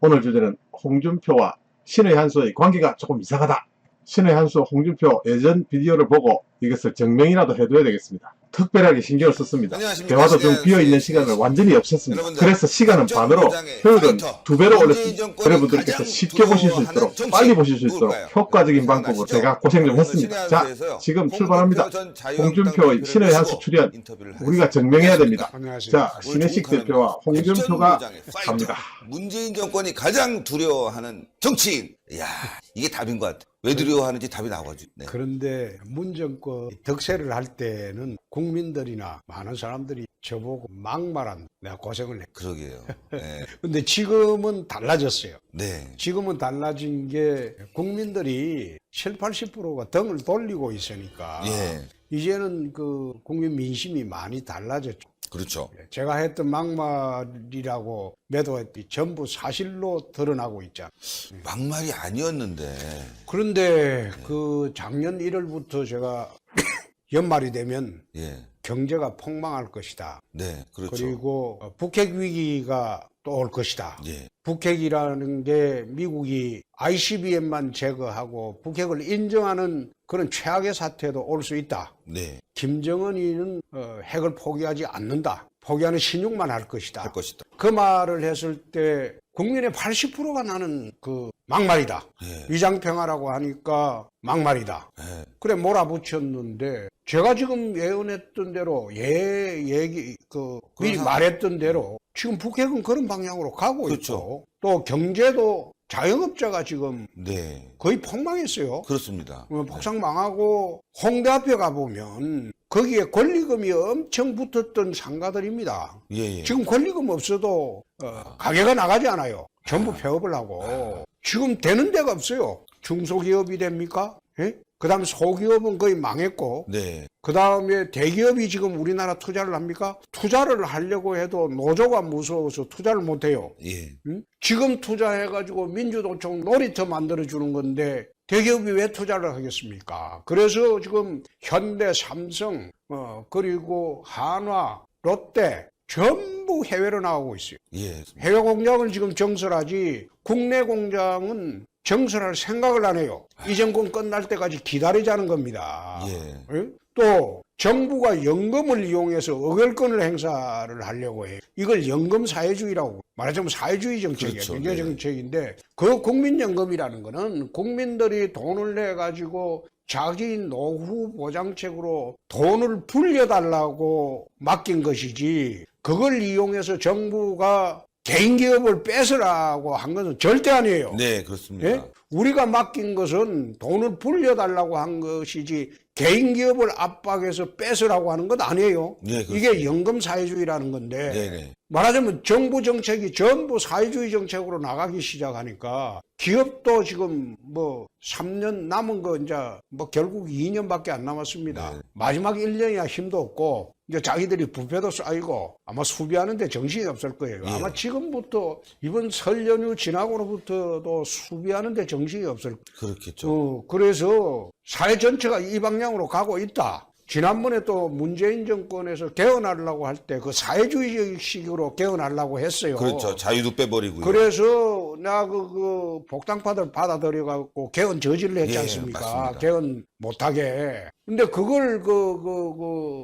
오늘 주제는 홍준표와 신의 한수의 관계가 조금 이상하다. 신의 한수 홍준표 예전 비디오를 보고 이것을 증명이라도 해둬야 되겠습니다. 특별하게 신경을 썼습니다. 대화도 좀 비어있는 시간을 완전히 없앴습니다. 그래서 시간은 반으로, 효율은 2배로 올렸습니다. 여러분들께서 쉽게 보실 수 있도록, 빨리 보실 수 있도록 효과적인 방법으로 제가 고생 좀 했습니다. 자, 지금 출발합니다. 홍준표의 신의 한수 출연, 우리가 증명해야 됩니다. 자, 신혜식 대표와 홍준표가 갑니다. 문재인 정권이 가장 두려워하는 정치인. 이야, 이게 답인 것 같아. 왜 두려워하는지 답이 나와가지고. 네. 그런데 문 정권 득세를 할 때는 국민들이나 많은 사람들이 저보고 막말한 내가 고생을 했고. 그러게요. 네. 근데 지금은 달라졌어요. 네. 지금은 달라진 게 국민들이 7, 80%가 등을 돌리고 있으니까 예. 이제는 그 국민 민심이 많이 달라졌죠. 그렇죠. 제가 했던 막말이라고 매도했더니 전부 사실로 드러나고 있잖아요. 막말이 아니었는데. 그런데 그 작년 1월부터 제가 연말이 되면 예. 경제가 폭망할 것이다. 네. 그렇죠. 그리고 북핵 위기가 또 올 것이다. 예. 북핵이라는 게 미국이 ICBM만 제거하고 북핵을 인정하는 그런 최악의 사태도 올 수 있다. 네. 김정은이는 핵을 포기하지 않는다. 포기하는 신용만 할 것이다. 할 것이다. 그 말을 했을 때 국민의 80%가 나는 그 막말이다. 예. 위장평화라고 하니까 막말이다. 예. 그래 몰아붙였는데 제가 지금 예언했던 대로 미리 말했던 대로 지금 북핵은 그런 방향으로 가고 그렇죠. 있고 또 경제도 자영업자가 지금 네. 거의 폭망했어요. 그렇습니다. 폭삭 망하고 홍대 앞에 가보면 거기에 권리금이 엄청 붙었던 상가들입니다. 예, 예. 지금 권리금 없어도 가게가 나가지 않아요. 전부 폐업을 하고 지금 되는 데가 없어요. 중소기업이 됩니까? 예? 그 다음에 소기업은 거의 망했고 네. 그 다음에 대기업이 지금 우리나라 투자를 합니까? 투자를 하려고 해도 노조가 무서워서 투자를 못해요. 예. 응? 지금 투자해가지고 민주노총 놀이터 만들어주는 건데 대기업이 왜 투자를 하겠습니까? 그래서 지금 현대, 삼성, 그리고 한화, 롯데 전부 해외로 나가고 있어요. 예. 해외 공장을 지금 정설하지 국내 공장은 정설할 생각을 안 해요. 이 정권 끝날 때까지 기다리자는 겁니다. 예. 예? 또 정부가 연금을 이용해서 의결권을 행사를 하려고 해요. 이걸 연금 사회주의라고 말하자면 사회주의 정책이에요. 그렇죠. 경제 네. 정책인데 그 국민연금이라는 거는 국민들이 돈을 내 가지고 자기 노후 보장책으로 돈을 불려달라고 맡긴 것이지 그걸 이용해서 정부가 개인 기업을 뺏으라고 한 것은 절대 아니에요. 네, 그렇습니다. 예? 우리가 맡긴 것은 돈을 불려달라고 한 것이지 개인 기업을 압박해서 뺏으라고 하는 것 아니에요. 네, 그렇습니다. 이게 연금 사회주의라는 건데 네네. 말하자면 정부 정책이 전부 사회주의 정책으로 나가기 시작하니까 기업도 지금 뭐 3년 남은 거 이제 뭐 결국 2년밖에 안 남았습니다. 네. 마지막 1년이야 힘도 없고 이제 자기들이 부패도 쌓이고 아마 수비하는데 정신이 없을 거예요. 예. 아마 지금부터 이번 설 연휴 지나고로부터도 수비하는데 정신이 없을 거예요. 그렇겠죠. 그래서 사회 전체가 이 방향으로 가고 있다. 지난번에 또 문재인 정권에서 개헌하려고 할 때 그 사회주의식으로 개헌하려고 했어요. 그렇죠. 자유도 빼버리고요. 그래서 내가 그 복당파들 받아들여갖고 개헌 저지를 했지 예, 않습니까? 맞습니다. 개헌 못하게. 근데 그걸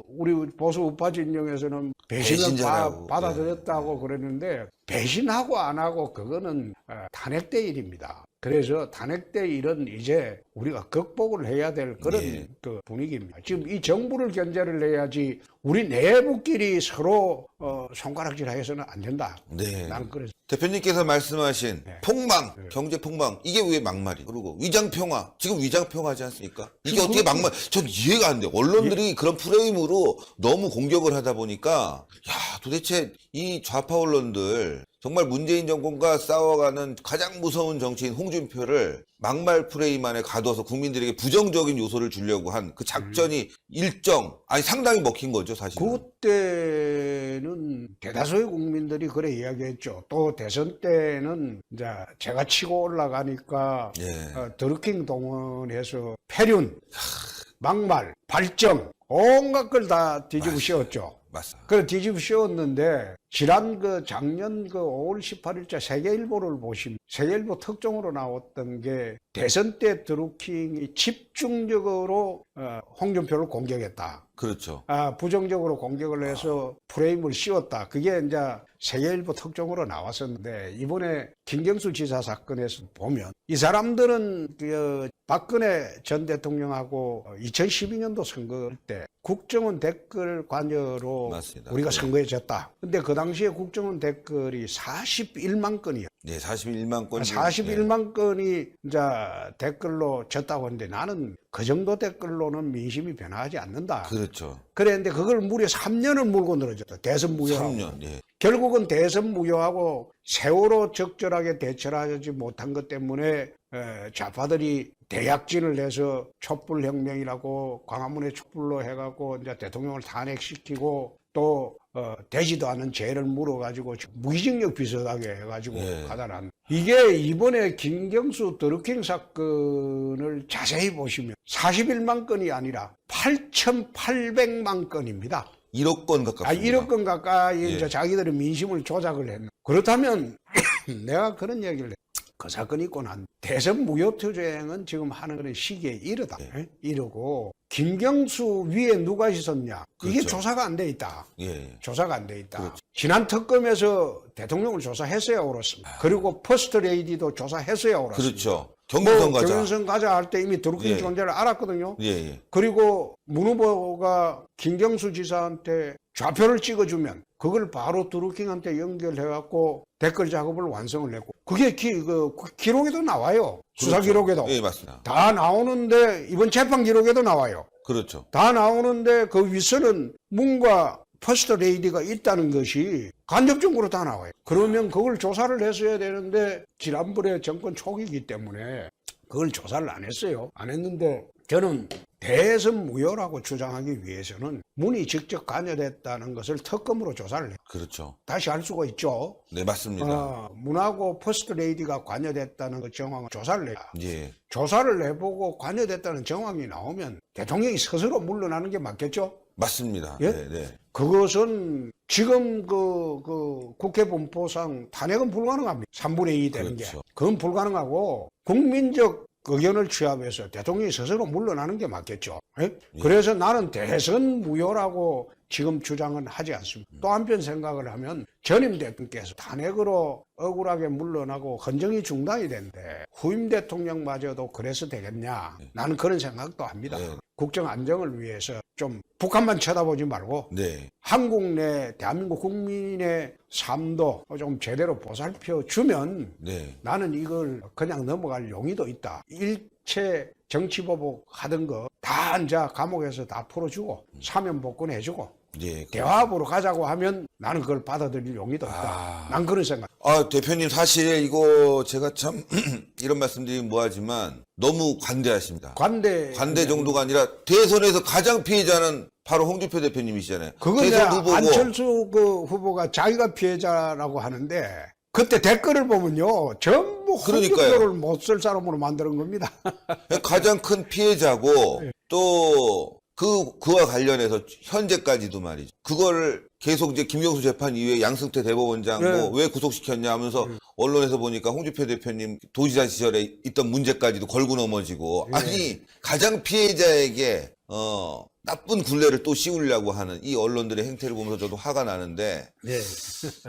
우리 보수 우파 진영에서는 배신을 배신자라고. 받아들였다고 그랬는데 배신하고 안 하고 그거는 탄핵대 일입니다. 그래서 탄핵대 일은 이제 우리가 극복을 해야 될 그런 예. 그 분위기입니다. 지금 이 정부를 견제를 해야지 우리 내부끼리 서로 손가락질 해서는 안 된다. 네. 나는 그래서. 대표님께서 말씀하신 네. 폭망, 경제 폭망, 이게 왜 막말이? 그리고 위장평화, 지금 위장평화지 않습니까? 이게 어떻게 막말? 전 이해가 안 돼요. 언론들이 그런 프레임으로 너무 공격을 하다 보니까, 야, 도대체 이 좌파 언론들, 정말 문재인 정권과 싸워가는 가장 무서운 정치인 홍준표를 막말 프레임 안에 가둬서 국민들에게 부정적인 요소를 주려고 한 그 작전이 상당히 먹힌 거죠, 사실은. 그때는 대다수의 국민들이 그래 이야기했죠. 또 대선 때는 이제 제가 치고 올라가니까 예. 드루킹 동원해서 폐륜, 막말, 발정 온갖 걸 다 뒤집어 씌웠죠. 맞습니다. 그래 뒤집어 씌웠는데 지난 작년 5월 18일자 세계일보를 보시면 세계일보 특종으로 나왔던 게 대선 때 드루킹이 집중적으로 홍준표를 공격했다. 그렇죠. 부정적으로 공격을 해서 프레임을 씌웠다. 그게 이제 세계일보 특종으로 나왔었는데 이번에 김경수 지사 사건에서 보면 이 사람들은 박근혜 전 대통령하고 2012년도 선거 때 국정원 댓글 관여로 맞습니다. 우리가 네. 선거에 졌다. 근데 그 당시에 국정원 댓글이 41만 건이요. 네, 41만 건. 41만 건이 이제 댓글로 졌다고 하는데 나는 그 정도 댓글로는 민심이 변화하지 않는다. 그렇죠. 그랬는데 그걸 무려 3년을 물고 늘어졌다. 대선 무효하고. 3년. 예. 결국은 대선 무효하고 세월호 적절하게 대처하지 못한 것 때문에 좌파들이 대약진을 해서 촛불혁명이라고 광화문에 촛불로 해갖고 이제 대통령을 탄핵시키고 또 되지도 않은 죄를 물어가지고 무기징역 비슷하게 해가지고 예. 가다란 이게 이번에 김경수 드루킹 사건을 자세히 보시면 41만 건이 아니라 8,800만 건입니다. 1억 건 가깝습니다. 1억 건 가까이 예. 이제 자기들의 민심을 조작을 했네. 그렇다면 내가 그런 얘기를 해. 그 사건이 있고 난 대선 무효투쟁은 지금 하는 그런 시기에 이르다. 예. 이르고 김경수 위에 누가 있었냐? 이게 그렇죠. 조사가 안 돼 있다. 예. 조사가 안 돼 있다. 그렇죠. 지난 특검에서 대통령을 조사했어야 옳았습니다. 그리고 퍼스트 레이디도 조사했어야 옳았습니다. 그렇죠. 경선 가자. 경선 가자 할 때 이미 드루킹 예. 존재를 알았거든요. 예, 예. 그리고 문 후보가 김경수 지사한테 좌표를 찍어주면 그걸 바로 드루킹한테 연결해갖고 댓글 작업을 완성을 했고 그게 기록에도 나와요. 수사 그렇죠. 기록에도. 예, 맞습니다. 다 나오는데 이번 재판 기록에도 나와요. 그렇죠. 다 나오는데 그 윗선은 문과 퍼스트 레이디가 있다는 것이 간접적으로 다 나와요. 그러면 그걸 조사를 했어야 되는데 지난번에 정권 초기이기 때문에 그걸 조사를 안 했어요. 안 했는데 저는 대선 무효라고 주장하기 위해서는 문이 직접 관여됐다는 것을 특검으로 조사를 해요. 그렇죠. 다시 할 수가 있죠. 네, 맞습니다. 문하고 퍼스트 레이디가 관여됐다는 그 정황을 조사를 해요. 예. 조사를 해보고 관여됐다는 정황이 나오면 대통령이 스스로 물러나는 게 맞겠죠? 맞습니다. 예? 네, 네. 그것은 지금 그 국회 본포상 탄핵은 불가능합니다. 3분의 2 되는 게. 그렇죠. 그건 불가능하고 국민적 의견을 취합해서 대통령이 스스로 물러나는 게 맞겠죠. 예? 그래서 나는 대선 무효라고 지금 주장은 하지 않습니다. 또 한편 생각을 하면 전임 대통령께서 탄핵으로 억울하게 물러나고 헌정이 중단이 된대 후임 대통령마저도 그래서 되겠냐. 나는 그런 생각도 합니다. 네. 국정 안정을 위해서 좀 북한만 쳐다보지 말고 네. 한국 내 대한민국 국민의 삶도 좀 제대로 보살펴 주면 네. 나는 이걸 그냥 넘어갈 용의도 있다. 일체 정치보복 하던 거 다 앉아 감옥에서 다 풀어주고 사면 복권해주고 예. 대화합으로 가자고 하면 나는 그걸 받아들일 용의도 있다. 난 그런 생각. 대표님 사실 이거 제가 참 이런 말씀드리면 뭐하지만 너무 관대하십니다. 관대 정도가 아니라 대선에서 가장 피해자는 바로 홍준표 대표님이시잖아요. 그건 대선 내가 후보고. 안철수 후보가 자기가 피해자라고 하는데 그때 댓글을 보면요 전부 그러니까요. 홍준표를 못 쓸 사람으로 만드는 겁니다. 가장 큰 피해자고 또 그와 관련해서 현재까지도 말이죠. 그거를 계속 이제 김경수 재판 이후에 양승태 대법원장 네. 뭐 왜 구속시켰냐 하면서 언론에서 보니까 홍준표 대표님 도지사 시절에 있던 문제까지도 걸고 넘어지고 아니 가장 피해자에게 나쁜 굴레를 또 씌우려고 하는 이 언론들의 행태를 보면서 저도 화가 나는데 네.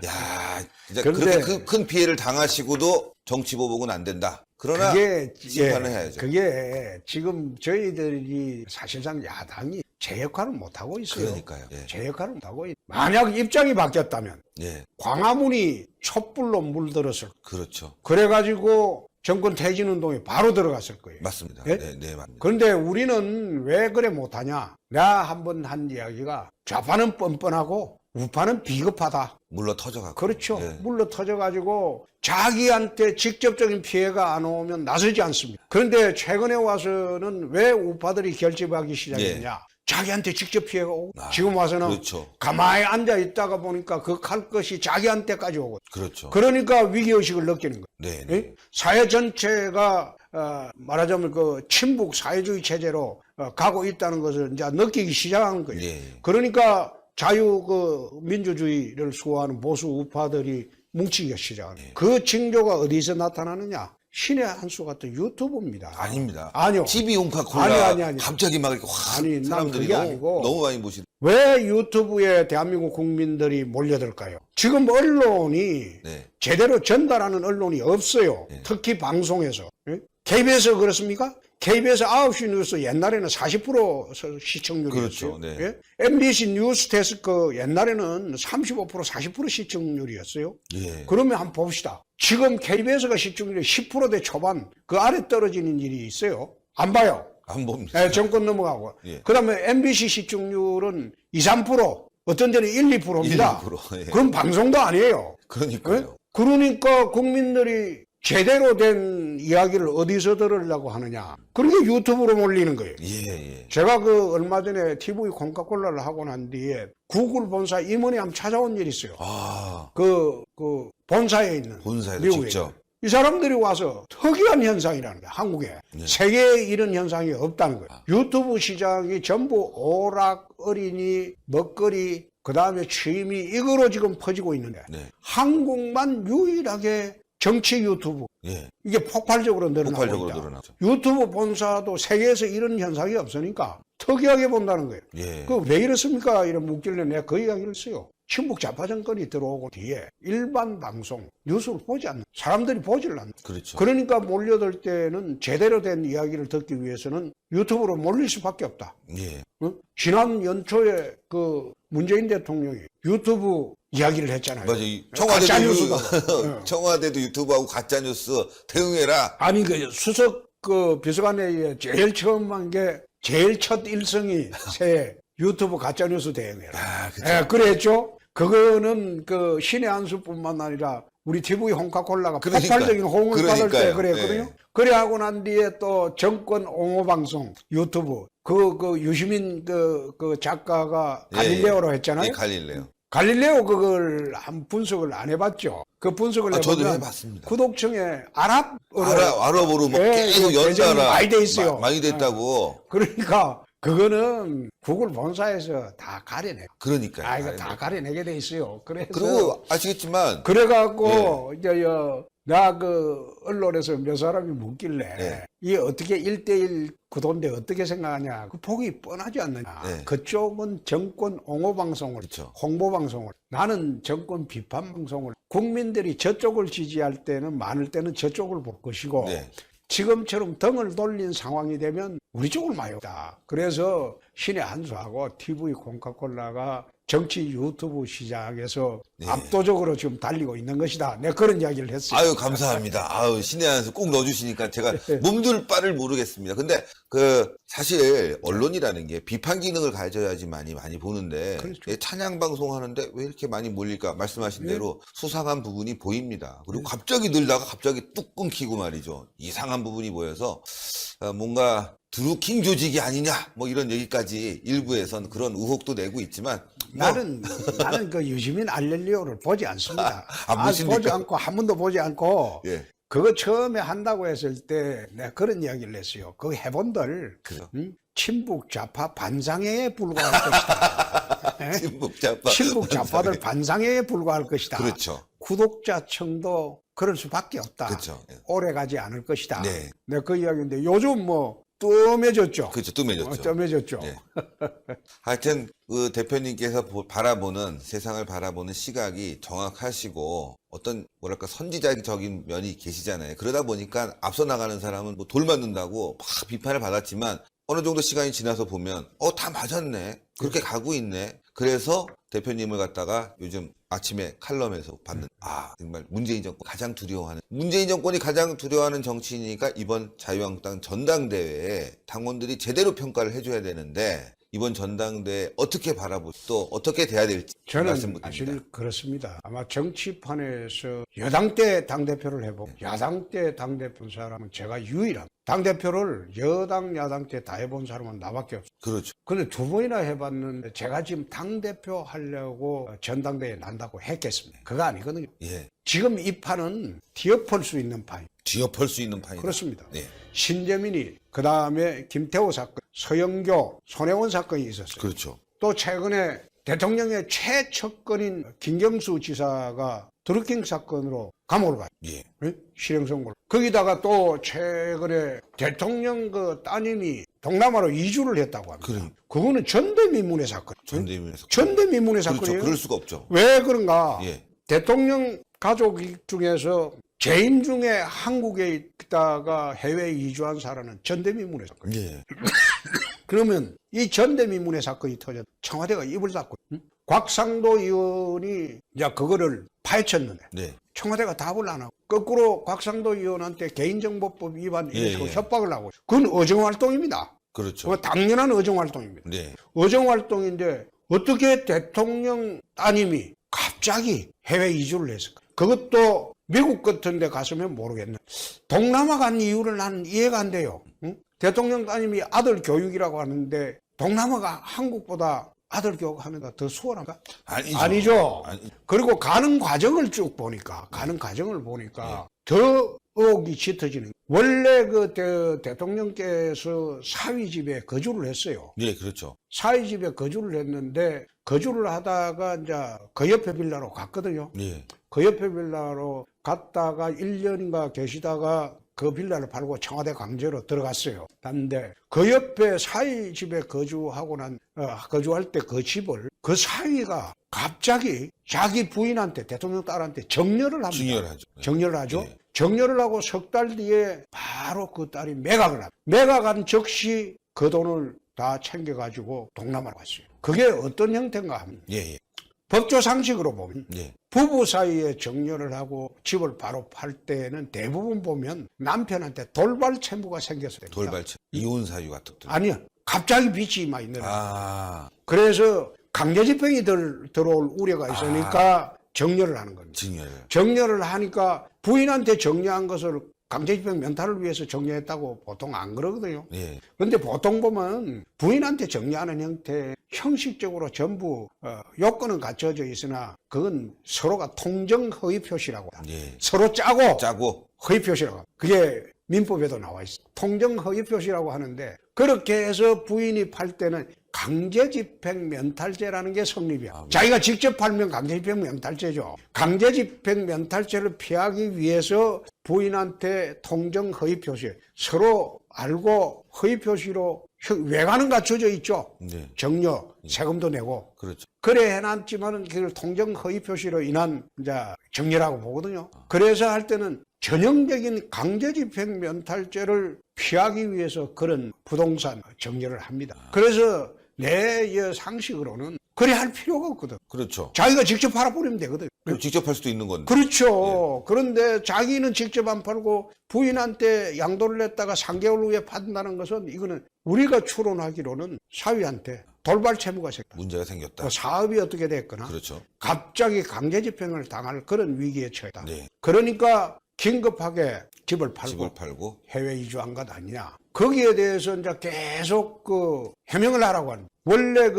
야 진짜 근데- 그렇게 큰 피해를 당하시고도 정치 보복은 안 된다. 그러나 그게 심판을 해야죠. 그게 지금 저희들이 사실상 야당이 제 역할을 못 하고 있어요. 그러니까요. 예. 제 역할을 못 하고 있. 만약 입장이 바뀌었다면 예, 광화문이 촛불로 물들었을. 그렇죠. 그래가지고 정권 퇴진 운동에 바로 들어갔을 거예요. 맞습니다. 예? 네, 네, 맞습니다. 그런데 우리는 왜 그래 못하냐? 내가 한번 한 이야기가 좌파는 뻔뻔하고 우파는 비겁하다. 물러 터져가고. 그렇죠. 예. 물러 터져가지고 자기한테 직접적인 피해가 안 오면 나서지 않습니다. 그런데 최근에 와서는 왜 우파들이 결집하기 시작했냐? 자기한테 직접 피해가 오고 지금 와서는 그렇죠. 가만히 앉아 있다가 보니까 그 칼 것이 자기한테까지 오고 그렇죠. 그러니까 위기의식을 느끼는 거예요. 네, 예? 네. 사회 전체가 말하자면 그 친북 사회주의 체제로 가고 있다는 것을 이제 느끼기 시작한 거예요. 예. 그러니까 자유 민주주의를 수호하는 보수 우파들이 뭉치기 시작합니다. 그 징조가 어디서 나타나느냐? 신의 한 수 같은 유튜브입니다. 아닙니다. 아니요. TV 홍카콜라 아니. 갑자기 막 이렇게 확 아니, 난 사람들이 그게 아니고. 너무 많이 보시. 왜 유튜브에 대한민국 국민들이 몰려들까요? 지금 언론이 네. 제대로 전달하는 언론이 없어요. 특히 방송에서. 예? KBS 그렇습니까? KBS 9시 뉴스 옛날에는 40% 시청률이었어요. 그렇죠. 네. 예? MBC 뉴스데스크 옛날에는 35% 40% 시청률이었어요. 예. 그러면 한번 봅시다. 지금 KBS가 시청률이 10%대 초반 그 아래 떨어지는 일이 있어요. 안 봐요. 안 봅니다. 예, 정권 넘어가고. 예. 그 다음에 MBC 시청률은 2, 3%, 어떤 데는 1, 2%입니다. 1, 2%, 예. 그건 방송도 아니에요. 그러니까요. 예? 그러니까 국민들이 제대로 된 이야기를 어디서 들으려고 하느냐. 그러게 유튜브로 몰리는 거예요. 예. 제가 얼마 전에 TV 콩카콜라를 하고 난 뒤에 구글 본사 임원이 한번 찾아온 일이 있어요. 아, 본사에 있는. 본사에서 미국에 직접. 있는. 이 사람들이 와서 특이한 현상이라는 거야, 한국에. 세계에 이런 현상이 없다는 거예요. 유튜브 시장이 전부 오락, 어린이, 먹거리, 그 다음에 취미, 이거로 지금 퍼지고 있는데, 네. 한국만 유일하게 정치 유튜브. 예. 이게 폭발적으로 늘어나고 폭발적으로 있다. 늘어나죠. 유튜브 본사도 세계에서 이런 현상이 없으니까 특이하게 본다는 거예요. 예. 왜 이렇습니까? 이런 묻길래 내가 그 이야기를 써요. 친북 좌파 정권이 들어오고 뒤에 일반 방송, 뉴스를 보지 않는, 사람들이 보질 않는. 그렇죠. 그러니까 몰려들 때는 제대로 된 이야기를 듣기 위해서는 유튜브로 몰릴 수밖에 없다. 예. 어? 지난 연초에 문재인 대통령이 유튜브 이야기를 했잖아요. 맞아. 가짜 뉴스다. 청와대도 유튜브하고 가짜뉴스 대응해라. 아니, 수석 비서관에 제일 처음 한 게 제일 첫 일성이 새 유튜브 가짜뉴스 대응해라. 아, 그쵸. 예, 그랬죠? 그거는 신의 한 수뿐만 아니라 우리 TV 홍카콜라가 폭발적인 호응을 받을 때 그랬거든요. 네. 그래 하고 난 뒤에 또 정권 옹호 방송 유튜브 유시민 작가가 갈릴레오로 했잖아요. 예, 갈릴레오. 갈릴레오 그걸 한 분석을 안 해봤죠. 그 분석을 해보면 저도 해봤습니다. 구독층에 아랍어로 아랍어로 막 예, 계속 배정이 연달아 많이 돼 있어요. 많이 됐다고. 그러니까 그거는 구글 본사에서 다 가려내. 그러니까요. 이거 다 가려내게 돼 있어요. 그리고 아시겠지만 그래갖고 이제 나 언론에서 몇 사람이 묻길래 네. 이게 어떻게 1대1 구도인데 어떻게 생각하냐. 그 보기 뻔하지 않느냐. 네. 그쪽은 정권 옹호 방송을, 그렇죠. 홍보 방송을, 나는 정권 비판 방송을. 국민들이 저쪽을 지지할 때는 많을 때는 저쪽을 볼 것이고 네. 지금처럼 등을 돌린 상황이 되면 우리 쪽을 많이 없다. 그래서 신의 한 수하고 TV 콩카콜라가 정치 유튜브 시장에서 압도적으로 지금 달리고 있는 것이다. 내가 그런 이야기를 했어요. 아유, 감사합니다. 아유, 신의 한수 꼭 넣어주시니까 제가 몸둘 바를 모르겠습니다. 근데 사실 언론이라는 게 비판 기능을 가져야지만이 많이 보는데 그렇죠. 찬양 방송 하는데 왜 이렇게 많이 몰릴까? 말씀하신 대로 수상한 부분이 보입니다. 그리고 갑자기 늘다가 갑자기 뚝 끊기고 말이죠. 이상한 부분이 보여서 뭔가 드루킹 조직이 아니냐 뭐 이런 얘기까지 일부에선 그런 의혹도 내고 있지만 나는 유시민 알렐리오를 보지 않습니다. 안 보십니까? 보지 않고 한 번도 보지 않고 예. 그거 처음에 한다고 했을 때 내가 그런 이야기를 했어요. 그거 해본들 그죠. 친북 좌파 반상회에 불과할 것이다. 예? 친북 좌파들 반상회에 불과할 것이다. 그렇죠. 구독자층도 그럴 수밖에 없다. 그렇죠. 오래 가지 않을 것이다. 네. 내가 그 이야기인데 요즘 뜸해졌죠. 그렇죠. 뜸해졌죠. 뜸해졌죠. 네. 하여튼 대표님께서 바라보는 세상을 바라보는 시각이 정확하시고 어떤 뭐랄까 선지자적인 면이 계시잖아요. 그러다 보니까 앞서 나가는 사람은 뭐 돌 맞는다고 막 비판을 받았지만 어느 정도 시간이 지나서 보면 다 맞았네. 그렇게 가고 있네. 그래서 대표님을 갖다가 요즘 아침에 칼럼에서 받는 정말 문재인 정권 문재인 정권이 가장 두려워하는 정치인이니까 이번 자유한국당 전당대회에 당원들이 제대로 평가를 해줘야 되는데 이번 전당대회 어떻게 또 어떻게 돼야 될지 저는 말씀 사실 드립니다. 그렇습니다. 아마 정치판에서 여당 때 당대표를 해보고 야당 때 당대표 사람은 제가 유일한 당대표를 여당 야당 때 다 해본 사람은 나밖에 없어요. 그렇죠. 근데 두 번이나 해봤는데 제가 지금 당대표 하려고 전당대회에 난다고 했겠습니다. 그거 아니거든요. 예. 지금 이 판은 뒤엎을 수 있는 판이에요. 뒤엎을 수 있는 판이다. 그렇습니다. 예. 신재민이 그다음에 김태호 사건, 서영교, 손혜원 사건이 있었어요. 그렇죠. 또 최근에 대통령의 최측근인 김경수 지사가 드루킹 사건으로 감옥을 가요. 예. 네? 실형 선고를. 거기다가 또 최근에 대통령 그 따님이 동남아로 이주를 했다고 합니다. 그래. 그거는 전대미문의 사건. 전대미문에서. 전대미문의 그렇죠. 사건이에요. 그럴 수가 없죠. 왜 그런가? 예. 대통령 가족 중에서 재임 중에 한국에 있다가 해외 이주한 사람은 전대미문의 사건. 예. 그러면 이 전대미문의 사건이 터져 청와대가 입을 닫고 곽상도 의원이 이제 그거를 파헤쳤는데 네. 청와대가 답을 안 하고 거꾸로 곽상도 의원한테 개인정보법 위반 예, 이런 예. 협박을 하고 그건 어정활동입니다. 그렇죠. 그거 당연한 어정활동입니다. 네. 어정활동인데 어떻게 대통령 따님이 갑자기 해외 이주를 했을까? 그것도 미국 같은 데 갔으면 모르겠네. 동남아 간 이유를 나는 이해가 안 돼요. 응? 대통령 따님이 아들 교육이라고 하는데 동남아가 한국보다 아들 교육하는 거 더 수월한가? 아니죠. 아니죠. 아니, 그리고 가는 과정을 쭉 보니까, 더 의혹이 짙어지는. 원래 그 대통령께서 사위 집에 거주를 했어요. 네, 그렇죠. 사위 집에 거주를 했는데, 거주를 하다가 이제 그 옆에 빌라로 갔거든요. 예. 그 옆에 빌라로 갔다가 1년인가 계시다가 그 빌라를 팔고 청와대 강제로 들어갔어요. 근데 그 옆에 사위 집에 거주할 때 그 집을 그 사위가 갑자기 자기 부인한테 대통령 딸한테 정려를 합니다. 중요하죠. 정려를 하죠. 예. 정려를 하고 석 달 뒤에 바로 그 딸이 매각을 합니다. 매각한 즉시 그 돈을 다 챙겨가지고 동남아로 갔어요. 그게 어떤 형태인가 하면 예, 예. 법조 상식으로 보면 예. 부부 사이에 정려를 하고 집을 바로 팔 때는 대부분 보면 남편한테 돌발 채무가 생겨서 됩니다. 돌발체. 이혼 사유 같은 것들. 아니요. 갑자기 빚이 많이 늘어요. 아, 그래서 강제집행이 들어올 우려가 있으니까 정려를 하는 겁니다. 증여를. 정려를 하니까 부인한테 정려한 것을 강제집행 면탈을 위해서 정려했다고 보통 안 그러거든요. 예. 근데 보통 보면 부인한테 정리하는 형태 형식적으로 전부 요건은 갖춰져 있으나 그건 서로가 통정 허위 표시라고 합니다. 예. 서로 짜고. 허위 표시라고 합니다. 그게 민법에도 나와 있어요. 통정 허위 표시라고 하는데 그렇게 해서 부인이 팔 때는 강제집행 면탈죄라는 게 성립이야. 자기가 직접 팔면 강제집행 면탈죄죠. 강제집행 면탈죄를 피하기 위해서 부인한테 통정 허위 표시 서로 알고 허위 표시로 외관은 갖춰져 있죠. 네. 정려, 세금도 내고. 그렇죠. 그래 해놨지만은 그걸 통정 허위 표시로 인한 이제 정려라고 보거든요. 그래서 할 때는 전형적인 강제집행 면탈죄를 피하기 위해서 그런 부동산 정려를 합니다. 그래서 내 상식으로는 그래 할 필요가 없거든. 그렇죠. 자기가 직접 팔아버리면 되거든. 그럼 직접 할 수도 있는 건데. 그렇죠. 그런데 자기는 직접 안 팔고 부인한테 양도를 냈다가 3개월 후에 판다는 것은 이거는 우리가 추론하기로는 사위한테 돌발 채무가 생겼다. 문제가 생겼다. 사업이 어떻게 됐거나 그렇죠. 갑자기 강제집행을 당할 그런 위기에 처했다. 네. 그러니까 긴급하게 집을 팔고 집을 팔고. 해외 이주한 것 아니냐. 거기에 대해서 이제 계속 해명을 하라고 하는. 원래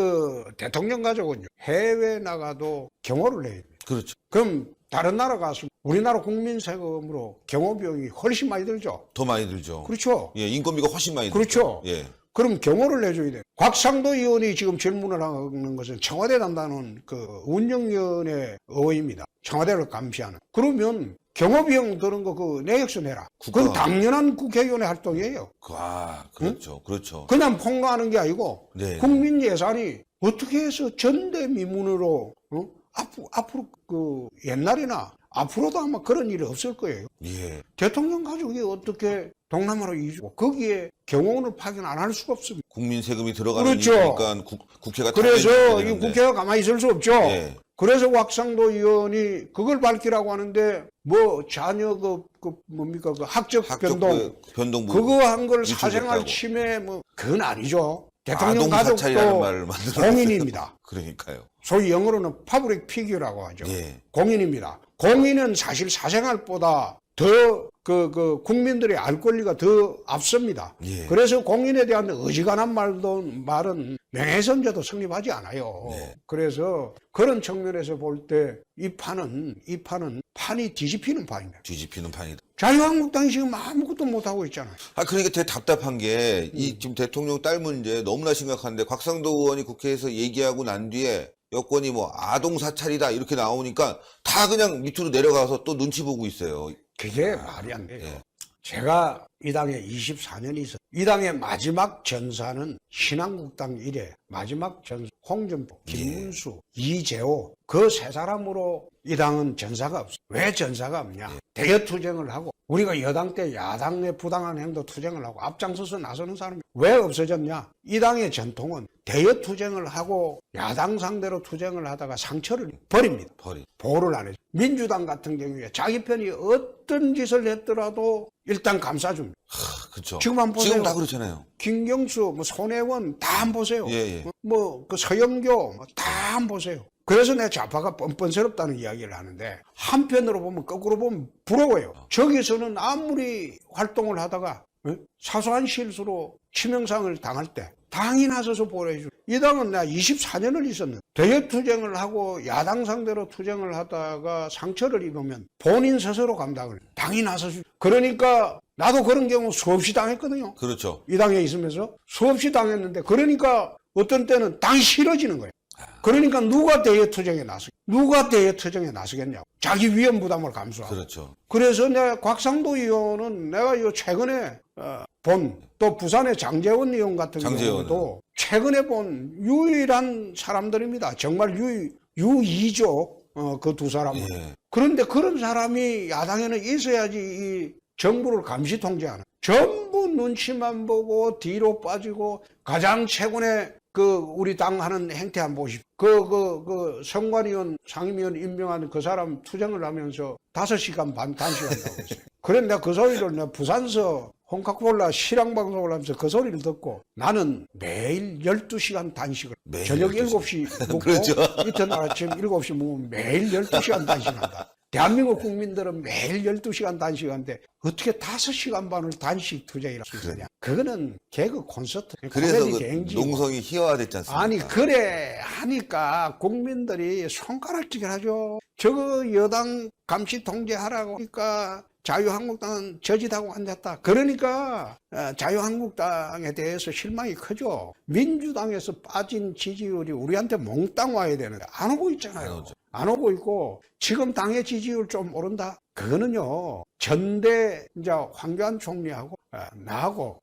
대통령 가족은요, 해외 나가도 경호를 해야 됩니다. 그렇죠. 그럼 다른 나라 가서 우리나라 국민 세금으로 경호 비용이 훨씬 많이 들죠. 더 많이 들죠. 그렇죠. 예, 인건비가 훨씬 많이 그렇죠. 들죠. 예. 그럼 경호를 해줘야 돼. 곽상도 의원이 지금 질문을 하는 것은 청와대 담당하는 운영위원회 의원입니다. 청와대를 감시하는. 그러면 경호비용 드는 거 내역서 내라. 그건 당연한 국회의원의 활동이에요. 그렇죠. 그렇죠. 그냥 폭로하는 게 아니고 네. 국민 예산이 어떻게 해서 전대미문으로 앞으로 옛날이나 앞으로도 아마 그런 일이 없을 거예요. 예. 대통령 가족이 어떻게 동남아로 이주고 거기에 경호원을 파견 안 할 수가 없습니다. 국민 세금이 들어가는 그렇죠. 일이니까 국회가 그래서 이 되는데. 국회가 가만히 있을 수 없죠. 예. 그래서 곽상도 의원이 그걸 밝히라고 하는데 자녀 학적 변동 그거 한 걸 사생활 침해 그건 아니죠. 대통령 사찰이라는 가족도 말을 만들었어요. 공인입니다. 그러니까요. 소위 영어로는 파브릭 피규라고 하죠. 예. 공인입니다. 공인은 사실 사생활보다 더 국민들의 알 권리가 더 앞섭니다. 예. 그래서 공인에 대한 어지간한 말은 명예훼손죄도 성립하지 않아요. 네. 그래서 그런 측면에서 볼 때 이 판이 뒤집히는 판입니다. 뒤집히는 판이다. 자유한국당이 지금 아무것도 못하고 있잖아요. 그러니까 되게 답답한 게, 지금 대통령 딸 문제 너무나 심각한데, 곽상도 의원이 국회에서 얘기하고 난 뒤에 여권이 뭐 아동 사찰이다 이렇게 나오니까 다 그냥 밑으로 내려가서 또 눈치 보고 있어요. 그게 말이 안 돼요. 예. 제가 이 당에 24년이 있어. 이 당의 마지막 전사는 신한국당 이래 마지막 전사 홍준표, 김문수, 이재호 그 세 사람으로 이 당은 전사가 없어. 왜 전사가 없냐? 대여 투쟁을 하고 우리가 여당 때 야당의 부당한 행동 투쟁을 하고 앞장서서 나서는 사람이 왜 없어졌냐? 이 당의 전통은 대여 투쟁을 하고 야당 상대로 투쟁을 하다가 상처를 버립니다. 보호를 안 해줘. 민주당 같은 경우에 자기 편이 어떤 짓을 했더라도 일단 감싸줍니다. 그렇죠. 지금 한번 보세요. 지금 다 그렇잖아요. 김경수, 뭐 손혜원 다 한번 보세요. 예. 뭐 그 서영교 다 한번 보세요. 그래서 내 좌파가 뻔뻔스럽다는 이야기를 하는데 한편으로 보면 거꾸로 보면 부러워요. 저기서는 아무리 활동을 하다가 사소한 실수로 치명상을 당할 때 당이 나서서 보호해줘. 이 당은 내가 24년을 있었는데 대여 투쟁을 하고 야당 상대로 투쟁을 하다가 상처를 입으면 본인 스스로 감당을 당이 나서줘. 그러니까 나도 그런 경우 수없이 당했거든요. 그렇죠. 이 당에 있으면서 수없이 당했는데 그러니까 어떤 때는 당이 싫어지는 거예요. 그러니까 누가 대여 투쟁에 나서겠냐고. 자기 위험 부담을 감수하고. 그렇죠. 그래서 내가 곽상도 의원은 내가 이 최근에 또 부산의 장제원 의원 같은 경우도 최근에 본 유일한 사람들입니다. 정말 유이죠. 그 두 사람은. 예. 그런데 그런 사람이 야당에는 있어야지 이 정부를 감시 통제하는. 전부 눈치만 보고 뒤로 빠지고 가장 최근에 우리 당 하는 행태 한번 보십시오. 선관위원, 상임위원 임명한 그 사람 투쟁을 하면서 5시간 반 단식한다고 했어요. 그런데 내가 그 소리를 내가 부산서 홍카콜라 실황방송을 하면서 그 소리를 듣고 나는 매일 12시간 단식을 저녁 7시 먹고 그렇죠. 이튿날 아침 7시 먹으면 매일 12시간 단식한다. 대한민국 국민들은 매일 12시간 단식하는데 어떻게 5시간 반을 단식 투쟁이라고 할 수 있느냐. 그거는 개그 콘서트. 그래서 코미디 그 개인기고. 농성이 희화화됐지 않습니까? 아니 그래 하니까 국민들이 손가락질을 하죠. 저거 여당 감시 통제하라고 하니까 자유한국당은 저짓하고 앉았다. 그러니까 자유한국당에 대해서 실망이 크죠. 민주당에서 빠진 지지율이 우리한테 몽땅 와야 되는데 안 오고 있잖아요. 안 오고 있고 지금 당의 지지율 좀 오른다. 그거는요 전대 이제 황교안 총리하고 나하고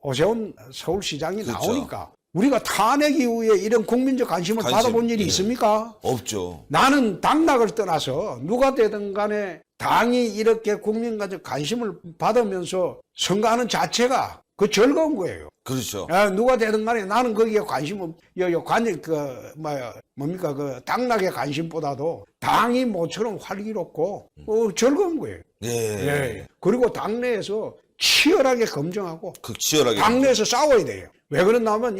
오세훈 서울시장이 그렇죠. 나오니까 우리가 탄핵 이후에 이런 국민적 관심을 받아본 일이 있습니까? 없죠. 나는 당락을 떠나서 누가 되든 간에 당이 이렇게 국민과적 관심을 받으면서 선거하는 자체가 그 즐거운 거예요. 그렇죠. 누가 되든 간에 나는 거기에 관심은, 당락의 관심보다도 당이 모처럼 활기롭고, 즐거운 거예요. 예. 그리고 당내에서 치열하게 검증하고, 극치열하게. 당내에서 싸워야 돼요. 왜 그러냐면,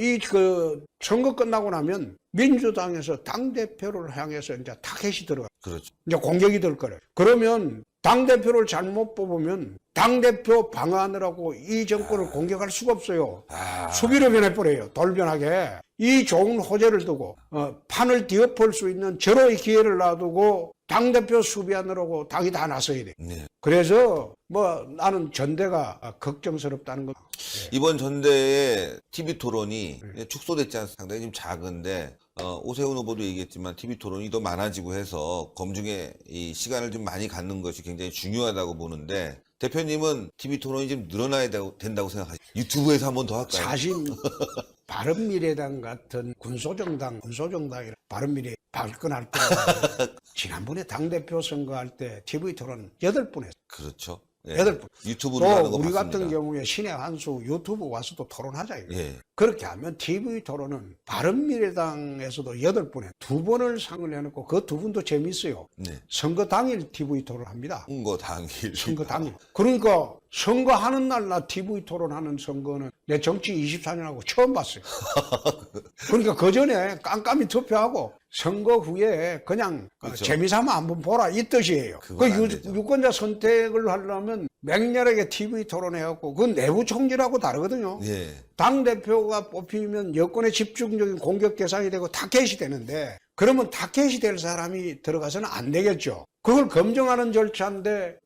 선거 끝나고 나면 민주당에서 당대표를 향해서 이제 타겟이 들어가. 그렇죠. 이제 공격이 될 거래요. 그러면 당대표를 잘못 뽑으면 당대표 방어하느라고 이 정권을 공격할 수가 없어요. 수비로 변해버려요. 돌변하게. 이 좋은 호재를 두고 판을 뒤엎을 수 있는 절호의 기회를 놔두고 당대표 수비하느라고 당이 다 나서야 돼. 네. 그래서 나는 전대가 걱정스럽다는 거. 이번 전대의 TV 토론이 축소됐지 않습니까? 상당히 좀 작은데 오세훈 후보도 얘기했지만 TV 토론이 더 많아지고 해서 검증에 이 시간을 좀 많이 갖는 것이 굉장히 중요하다고 보는데 대표님은 TV 토론이 좀 늘어나야 된다고 생각하시죠? 유튜브에서 한 번 더 할까요? 사실 바른미래당 같은 군소정당이라 바른미래 발끈할 때 지난번에 당대표 선거할 때 TV 토론 8분 했어요. 그렇죠. 예. 8분. 유튜브로 하는 거 우리 봤습니다. 같은 경우에 신의 한수 유튜브 와서도 토론하자. 예. 그렇게 하면 TV 토론은 바른미래당에서도 8분에 2번을 상을 해놓고 그 2분도 재밌어요. 네. 선거 당일 TV 토론합니다. 선거 당일. 선거 당일. 그러니까 선거하는 날 나 TV 토론하는 선거는 내 정치 24년하고 처음 봤어요. 그러니까 그 전에 깜깜이 투표하고 선거 후에 그냥 그렇죠. 재미삼아 한번 보라 이 뜻이에요. 그 유권자 선택을 하려면 맹렬하게 TV 토론해갖고 그건 내부 총질하고 다르거든요. 예. 당대표가 뽑히면 여권의 집중적인 공격 대상이 되고 타켓이 되는데 그러면 타켓이 될 사람이 들어가서는 안 되겠죠. 그걸 검증하는 절차인데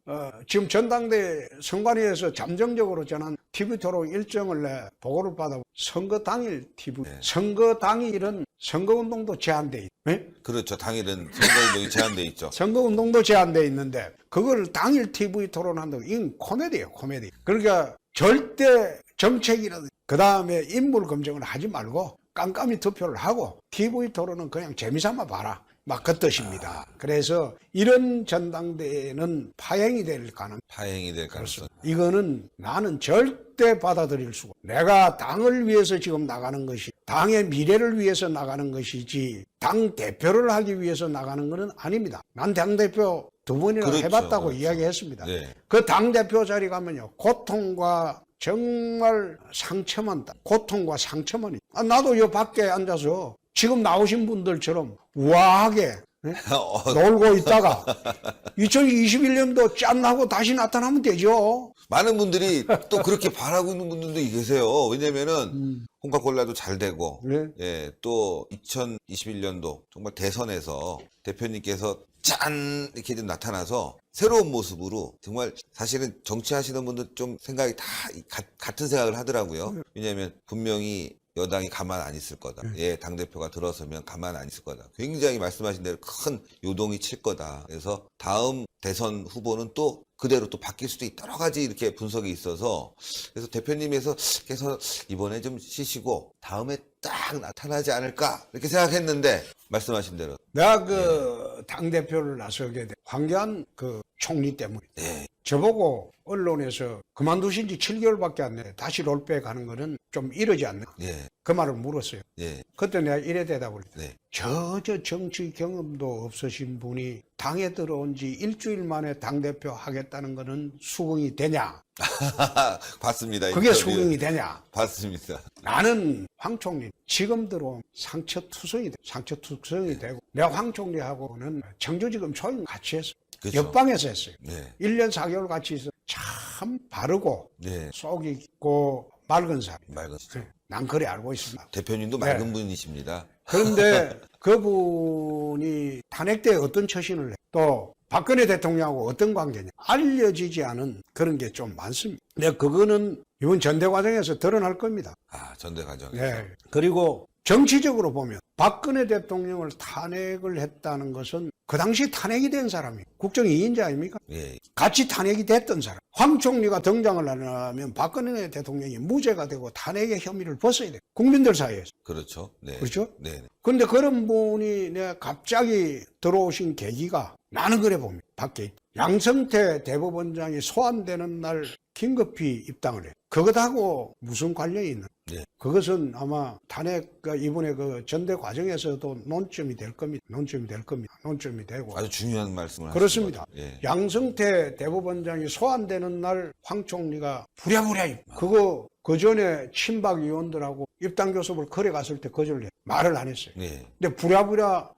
지금 전당대 선관위에서 잠정적으로 저는 TV 토론 일정을 내 보고를 받아 선거 당일 TV 네. 선거 당일은 선거운동도 제한돼 있. 네? 그렇죠. 당일은 선거운동이 제한돼 있죠. 선거운동도 제한돼 있는데 그걸 당일 TV 토론한다고 이건 코미디예요, 코미디. 그러니까 절대 정책이라든지 그 다음에 인물 검증을 하지 말고 깜깜이 투표를 하고 TV 토론은 그냥 재미삼아 봐라. 막 그 뜻입니다. 그래서 이런 전당대회는 파행이 될 가능. 파행이 될 가능성. 이거는 나는 절대 받아들일 수가. 내가 당을 위해서 지금 나가는 것이 당의 미래를 위해서 나가는 것이지 당 대표를 하기 위해서 나가는 것은 아닙니다. 난 당 대표 두 번이나 그렇죠, 해봤다고 그렇죠. 이야기했습니다. 네. 그 당 대표 자리 가면요 고통과 정말 상처만 고통과 상처만. 나도 요 밖에 앉아서 지금 나오신 분들처럼 우아하게 놀고 있다가 2021년도 짠하고 다시 나타나면 되죠. 많은 분들이 또 그렇게 바라고 있는 분들도 계세요. 왜냐면은 콩카콜라도 잘 되고, 네. 예, 또 2021년도 정말 대선에서 대표님께서 짠 이렇게 좀 나타나서 새로운 모습으로 정말 사실은 정치하시는 분들 좀 생각이 다 같은 생각을 하더라고요. 왜냐하면 분명히 여당이 가만 안 있을 거다. 예, 당대표가 들어서면 가만 안 있을 거다. 굉장히 말씀하신 대로 큰 요동이 칠 거다. 그래서 다음 대선 후보는 또 그대로 또 바뀔 수도 있다. 여러 가지 이렇게 분석이 있어서 그래서 대표님께서 이번에 좀 쉬시고 다음에 딱 나타나지 않을까 이렇게 생각했는데 말씀하신 대로 내가 그 당대표를 나서게 된 황교안 그 총리 때문에 저보고 언론에서 그만두신 지 7개월밖에 안 돼. 다시 롤백 하는 거는 좀 이러지 않나. 예, 그 말을 물었어요. 예, 그때 내가 이래 대답을 했다. 네. 저 정치 경험도 없으신 분이 당에 들어온 지 일주일 만에 당대표 하겠다는 거는 수긍이 되냐? 봤습니다. 그게 인터뷰. 수긍이 되냐? 봤습니다. 나는 황 총리 지금 들어온 상처투성이 되고 내가 황 총리하고는 청주지검 초임 같이 했어. 그렇죠. 옆방에서 했어요. 네, 1년 4개월 같이 있어. 참 바르고 네, 속이 있고 맑은 사람. 맑은 난 그래 알고 있습니다. 대표님도 맑은 분이십니다. 그런데 그분이 탄핵 때 어떤 처신을 해? 또 박근혜 대통령하고 어떤 관계냐? 알려지지 않은 그런 게 좀 많습니다. 근데 그거는 이번 전대 과정에서 드러날 겁니다. 아, 전대 과정에서. 네. 그리고 정치적으로 보면 박근혜 대통령을 탄핵을 했다는 것은 그 당시 탄핵이 된 사람이 국정 2인자 아닙니까? 예, 같이 탄핵이 됐던 사람. 황 총리가 등장을 하려면 박근혜 대통령이 무죄가 되고 탄핵의 혐의를 벗어야 돼. 국민들 사이에서. 그렇죠. 네. 그렇죠? 네. 그런데 그런 분이 내가 갑자기 들어오신 계기가 나는 그래 봅니다. 밖에 있다. 양성태 대법원장이 소환되는 날 긴급히 입당을 해. 그것하고 무슨 관련이 있나? 네. 그것은 아마 탄핵 이번에 그 전대 과정에서도 논점이 될 겁니다. 논점이 되고. 아주 중요한 말씀을 그렇습니다. 하신 거죠. 예. 양성태 대법원장이 소환되는 날 황 총리가 부랴부랴 그거 그 전에 친박 의원들하고 입당 교섭을 거래 갔을 때 거절을 해. 말을 안 했어요. 네. 근데 부랴부랴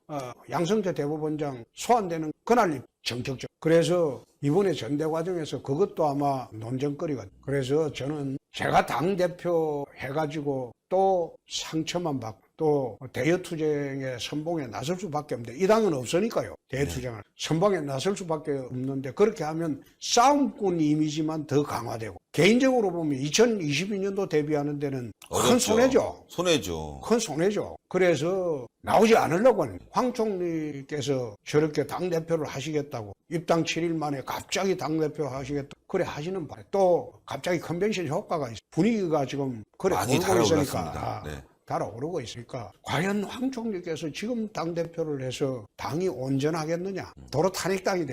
양성태 대법원장 소환되는 그날 정적적. 그래서 이번에 전대 과정에서 그것도 아마 논쟁거리가. 그래서 저는 제가 당대표 해가지고 또 상처만 받고 또 대여투쟁의 선봉에 나설 수밖에 없는데 이 당은 없으니까요. 대여투쟁을. 선봉에 나설 수밖에 없는데 그렇게 하면 싸움꾼 이미지만 더 강화되고 개인적으로 보면 2022년도 대비하는 데는 큰 어렵죠. 손해죠. 손해죠. 큰 손해죠. 그래서 나오지 않으려고 하는 황 총리께서 저렇게 당대표를 하시겠다고 입당 7일 만에 갑자기 당대표 하시겠다. 그래 하시는 바에 또 갑자기 컨벤션 효과가 있어. 분위기가 지금 그래 많이 오르고 달아올랐습니다. 있으니까 네. 달아오르고 있으니까 과연 황 총리께서 지금 당대표를 해서 당이 온전하겠느냐. 도로 탄핵당이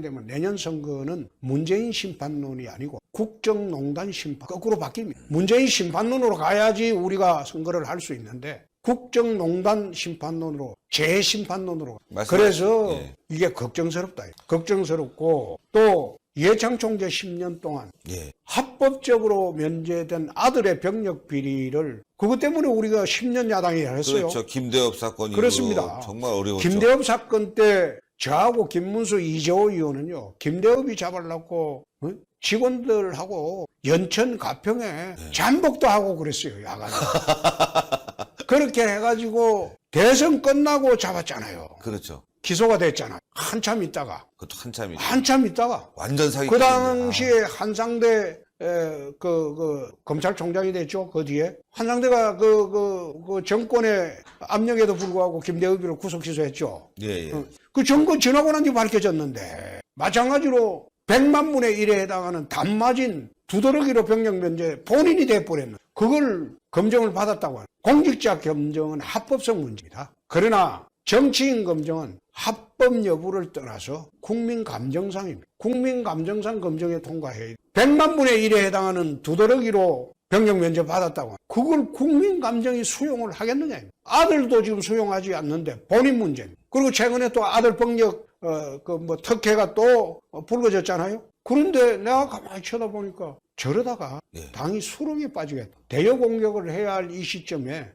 되면 내년 선거는 문재인 심판론이 아니고 국정농단 심판 거꾸로 바뀝니다. 문재인 심판론으로 가야지 우리가 선거를 할 수 있는데 국정농단 심판론으로 재심판론으로 말씀하신- 그래서 예. 이게 걱정스럽다. 걱정스럽고 또 이해창 총재 10년 동안 예. 합법적으로 면제된 아들의 병력 비리를 그것 때문에 우리가 10년 야당이 했어요. 그렇죠. 김대엽 사건 이후로 그렇습니다. 정말 어려웠죠. 김대엽 사건 때 저하고 김문수, 이재호 의원은요, 김대엽이 잡아놓고 직원들하고 연천 가평에 잠복도 하고 그랬어요, 야간에. 그렇게 해가지고 대선 끝나고 잡았잖아요. 그렇죠. 기소가 됐잖아요. 한참 있다가. 그것도 한참이죠. 한참 있다가. 완전 사기. 그 당시에 한상대 검찰총장이 됐죠. 그 뒤에 한상대가 그 정권의 압력에도 불구하고 김대엽이를 구속 기소했죠. 예, 예. 그 정권 지나고 난 뒤 밝혀졌는데 마찬가지로 100만 분의 1에 해당하는 단마진 두더러기로 병력 면제 본인이 돼버렸는 그걸 검증을 받았다고 하는 공직자 검증은 합법성 문제입니다. 그러나 정치인 검증은 합법 여부를 떠나서 국민 감정상입니다. 국민 감정상 검증에 통과해야 돼. 100만 분의 1에 해당하는 두더러기로 병력 면제 받았다고. 그걸 국민 감정이 수용을 하겠느냐. 아들도 지금 수용하지 않는데 본인 문제입니다. 그리고 최근에 또 아들 병력 특혜가 또 불거졌잖아요. 그런데 내가 가만히 쳐다보니까 저러다가 당이 수렁에 빠지겠다. 대여 공격을 해야 할 이 시점에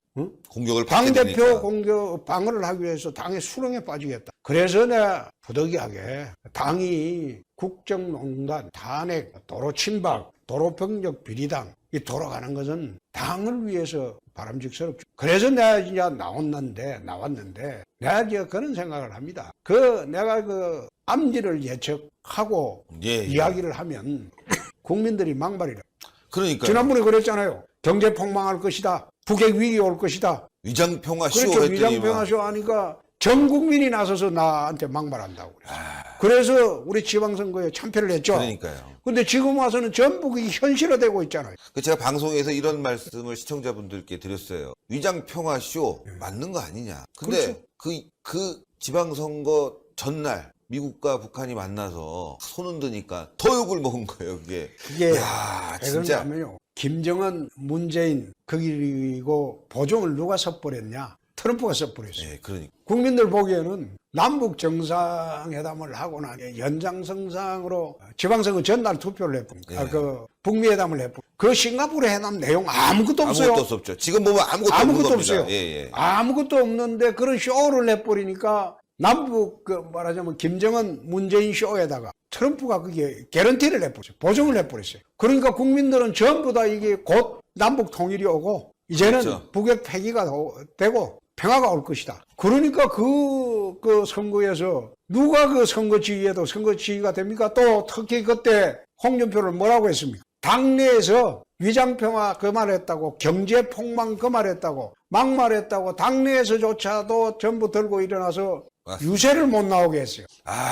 공격을 받게 당대표 되니까. 공격 방어를 하기 위해서 당의 수렁에 빠지겠다. 그래서 내가 부득이하게 당이 국정농단, 탄핵, 도로 침박, 도로 병력 비리당 이 돌아가는 것은 당을 위해서 바람직스럽죠. 그래서 내가 이제 나왔는데 내가 이제 그런 생각을 합니다. 내가 앞뒤를 예측하고 이야기를 하면 국민들이 막말이라. 그러니까 지난번에 그랬잖아요. 경제 폭망할 것이다. 북핵 위기 올 것이다. 위장평화 쇼 그렇죠. 했더니 위장평화 쇼 하니까 전 국민이 나서서 나한테 막말한다고 그래서. 그래서 우리 지방선거에 참패를 했죠. 그러니까요. 근데 지금 와서는 전부 그게 현실화되고 있잖아요. 제가 방송에서 이런 말씀을 시청자분들께 드렸어요. 위장평화 쇼 맞는 거 아니냐. 근데 그렇죠. 그 지방선거 전날 미국과 북한이 만나서 손 흔드니까 더 욕을 먹은 거예요, 그게. 야, 왜 진짜. 그러냐면요. 김정은, 문재인, 그리고 보정을 누가 섣버렸냐? 트럼프가 섣버렸어요. 네, 그러니까. 국민들 보기에는 남북 정상회담을 하고 난 연장선상으로 지방선거 전날 투표를 해봅니다. 북미회담을 해봅니다. 그 싱가포르 회담 내용 아무것도 없어요. 아무것도 없죠. 지금 보면 아무것도 없어요. 예. 아무것도 없는데 그런 쇼를 해버리니까 남북 말하자면 김정은 문재인 쇼에다가 트럼프가 그게 개런티를 해버렸어요. 보증을 해버렸어요. 그러니까 국민들은 전부 다 이게 곧 남북 통일이 오고 이제는 그렇죠. 북핵 폐기가 되고 평화가 올 것이다. 그러니까 그 선거에서 누가 그 선거 지휘에도 선거 지휘가 됩니까? 또 특히 그때 홍준표를 뭐라고 했습니까? 당내에서 위장평화 그 말했다고, 경제폭망 그 말했다고, 막말했다고, 당내에서조차도 전부 들고 일어나서 맞습니다. 유세를 못 나오게 했어요.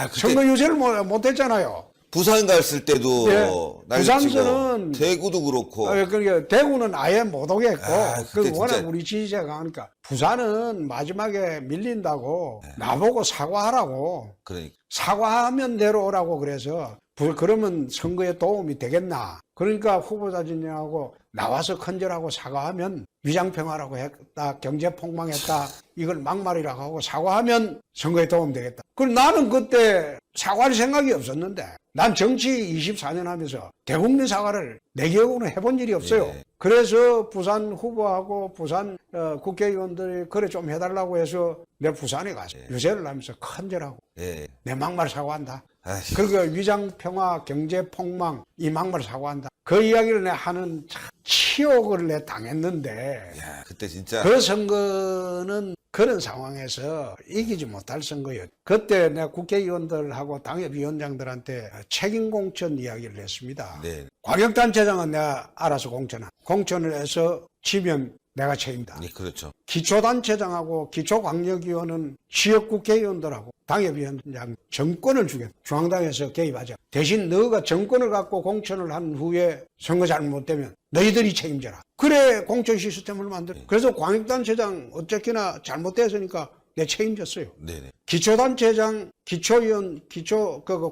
그때 선거 유세를 못 했잖아요. 부산 갔을 때도 부산서는 대구도 그렇고. 그러니까 대구는 아예 못 오겠고, 그때 워낙 진짜. 우리 지지자가 강하니까 부산은 마지막에 밀린다고 나보고 사과하라고. 그러니까. 사과하면 내려오라고 그래서 그러면 선거에 도움이 되겠나. 그러니까 후보자 진영하고 나와서 컨절하고 사과하면 위장평화라고 했다, 경제폭망했다, 이걸 막말이라고 하고 사과하면 선거에 도움 되겠다. 그럼 나는 그때 사과할 생각이 없었는데 난 정치 24년 하면서 대국민 사과를 내 기억으로는 해본 일이 없어요. 그래서 부산 후보하고 부산 국회의원들이 그래 좀 해달라고 해서 내 부산에 가서 유세를 하면서 컨절하고 내 막말 사과한다. 그리고 위장평화, 경제폭망 이 막말 사과한다. 그 이야기를 내가 하는 치욕을 내 당했는데 그때 진짜 그 선거는 그런 상황에서 이기지 못할 선거였죠. 그때 내가 국회의원들하고 당협위원장들한테 책임 공천 이야기를 했습니다. 광역단체장은 내가 알아서 공천을 해서 지면 내가 책임다. 그렇죠. 기초단체장하고 기초광역위원은 지역국회의원들하고 당협위원장 정권을 주겠다. 중앙당에서 개입하자. 대신 너가 정권을 갖고 공천을 한 후에 선거 잘못되면 너희들이 책임져라. 그래 공천 시스템을 만들어. 그래서 광역단체장 어쨌거나 잘못됐으니까 내 책임졌어요. 기초단체장, 기초위원,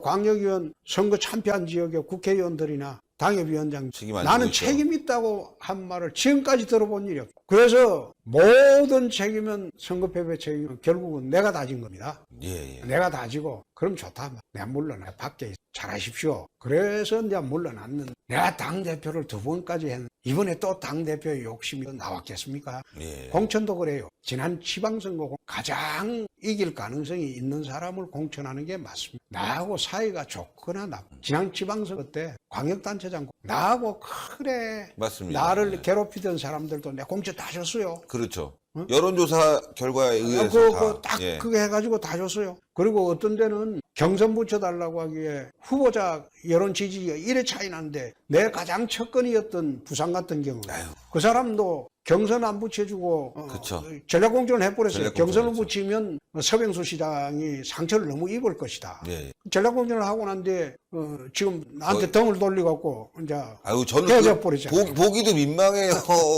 광역위원 선거 참패한 지역의 국회의원들이나 당협위원장 나는 책임 있다고 한 말을 지금까지 들어본 일이 없어. 그래서 모든 책임은 선거 패배 책임은 결국은 내가 다진 겁니다. 예, 예. 내가 다지고 그럼 좋다. 내가 물러나 밖에 잘하십시오. 그래서 이제 물러났는 내가 당대표를 2번까지 했는데 이번에 또 당대표의 욕심이 나왔겠습니까? 예. 공천도 그래요. 지난 지방선거 가장 이길 가능성이 있는 사람을 공천하는 게 맞습니다. 나하고 사이가 좋거나 나쁘. 지난 지방선거 때 광역단체장 나하고 그래 맞습니다. 나를 괴롭히던 사람들도 내가 공천 다 줬어요. 그렇죠. 여론조사 결과에 의해서 그거 다. 딱 예. 그거 해가지고 다 줬어요. 그리고 어떤 데는 경선 붙여달라고 하기에 후보자 여론 지지가 1회 차이 나는데 내 가장 첫건이었던 부산 같은 경우 아유. 그 사람도 경선 안 붙여주고 그쵸. 전략공천을 해버렸어요. 전략공천을 경선을 했죠. 붙이면 서병수 시장이 상처를 너무 입을 것이다. 예. 전략공천을 하고 난데 지금 나한테 등을 돌려갖고 이제 아유, 저는 헤어져 버리잖아요. 보기도 민망해요.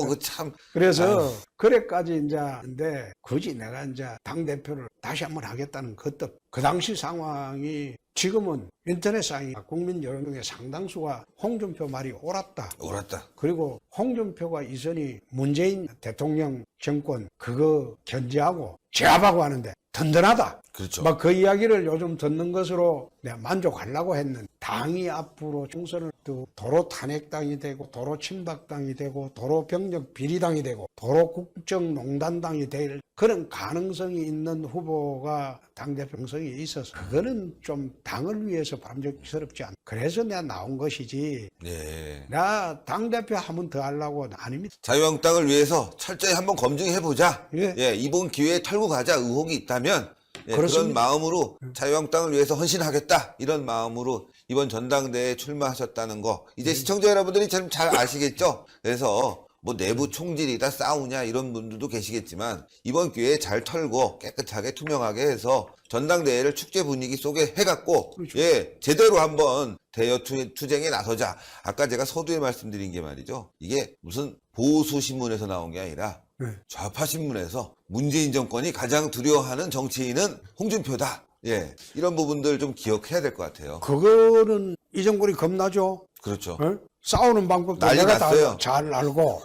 그 참. 그래서 그래까지 이제 근데 굳이 내가 이제 당 대표를 다시 한번 하겠다는 것도 그 당시 상황이 지금은 인터넷상이 국민 여론 중에 상당수가 홍준표 말이 옳았다. 옳았다. 그리고 홍준표가 이전이 문재인 대통령 정권 그거 견제하고 제압하고 하는데 든든하다. 그렇죠. 막 그 이야기를 요즘 듣는 것으로 내가 만족하려고 했는데 당이 앞으로 총선을 또 도로 탄핵당이 되고 도로 친박당이 되고 도로 병력 비리당이 되고 도로 국정농단당이 될 그런 가능성이 있는 후보가 당대표 형성이 있어서 그거는 좀 당을 위해서 바람직스럽지 않다. 그래서 내가 나온 것이지 네. 나 당대표 한 번 더 하려고 아닙니다. 자유한국당을 위해서 철저히 한번 검증해보자. 예. 이번 기회에 털고 가자 의혹이 있다면 그런 그렇습니다. 마음으로 자유한국당을 위해서 헌신하겠다. 이런 마음으로 이번 전당대회에 출마하셨다는 거. 이제 시청자 여러분들이 참 잘 아시겠죠? 그래서 뭐 내부 총질이다 싸우냐 이런 분들도 계시겠지만 이번 기회에 잘 털고 깨끗하게 투명하게 해서 전당대회를 축제 분위기 속에 해갖고 그렇죠. 예 제대로 한번 대여 투쟁에 나서자. 아까 제가 서두에 말씀드린 게 말이죠. 이게 무슨 보수 신문에서 나온 게 아니라 네. 좌파 신문에서 문재인 정권이 가장 두려워하는 정치인은 홍준표다. 예, 이런 부분들 좀 기억해야 될 것 같아요. 그거는 이정권이 겁나죠. 그렇죠. 어? 싸우는 방법도 난리 내가 났어요. 다 잘 알고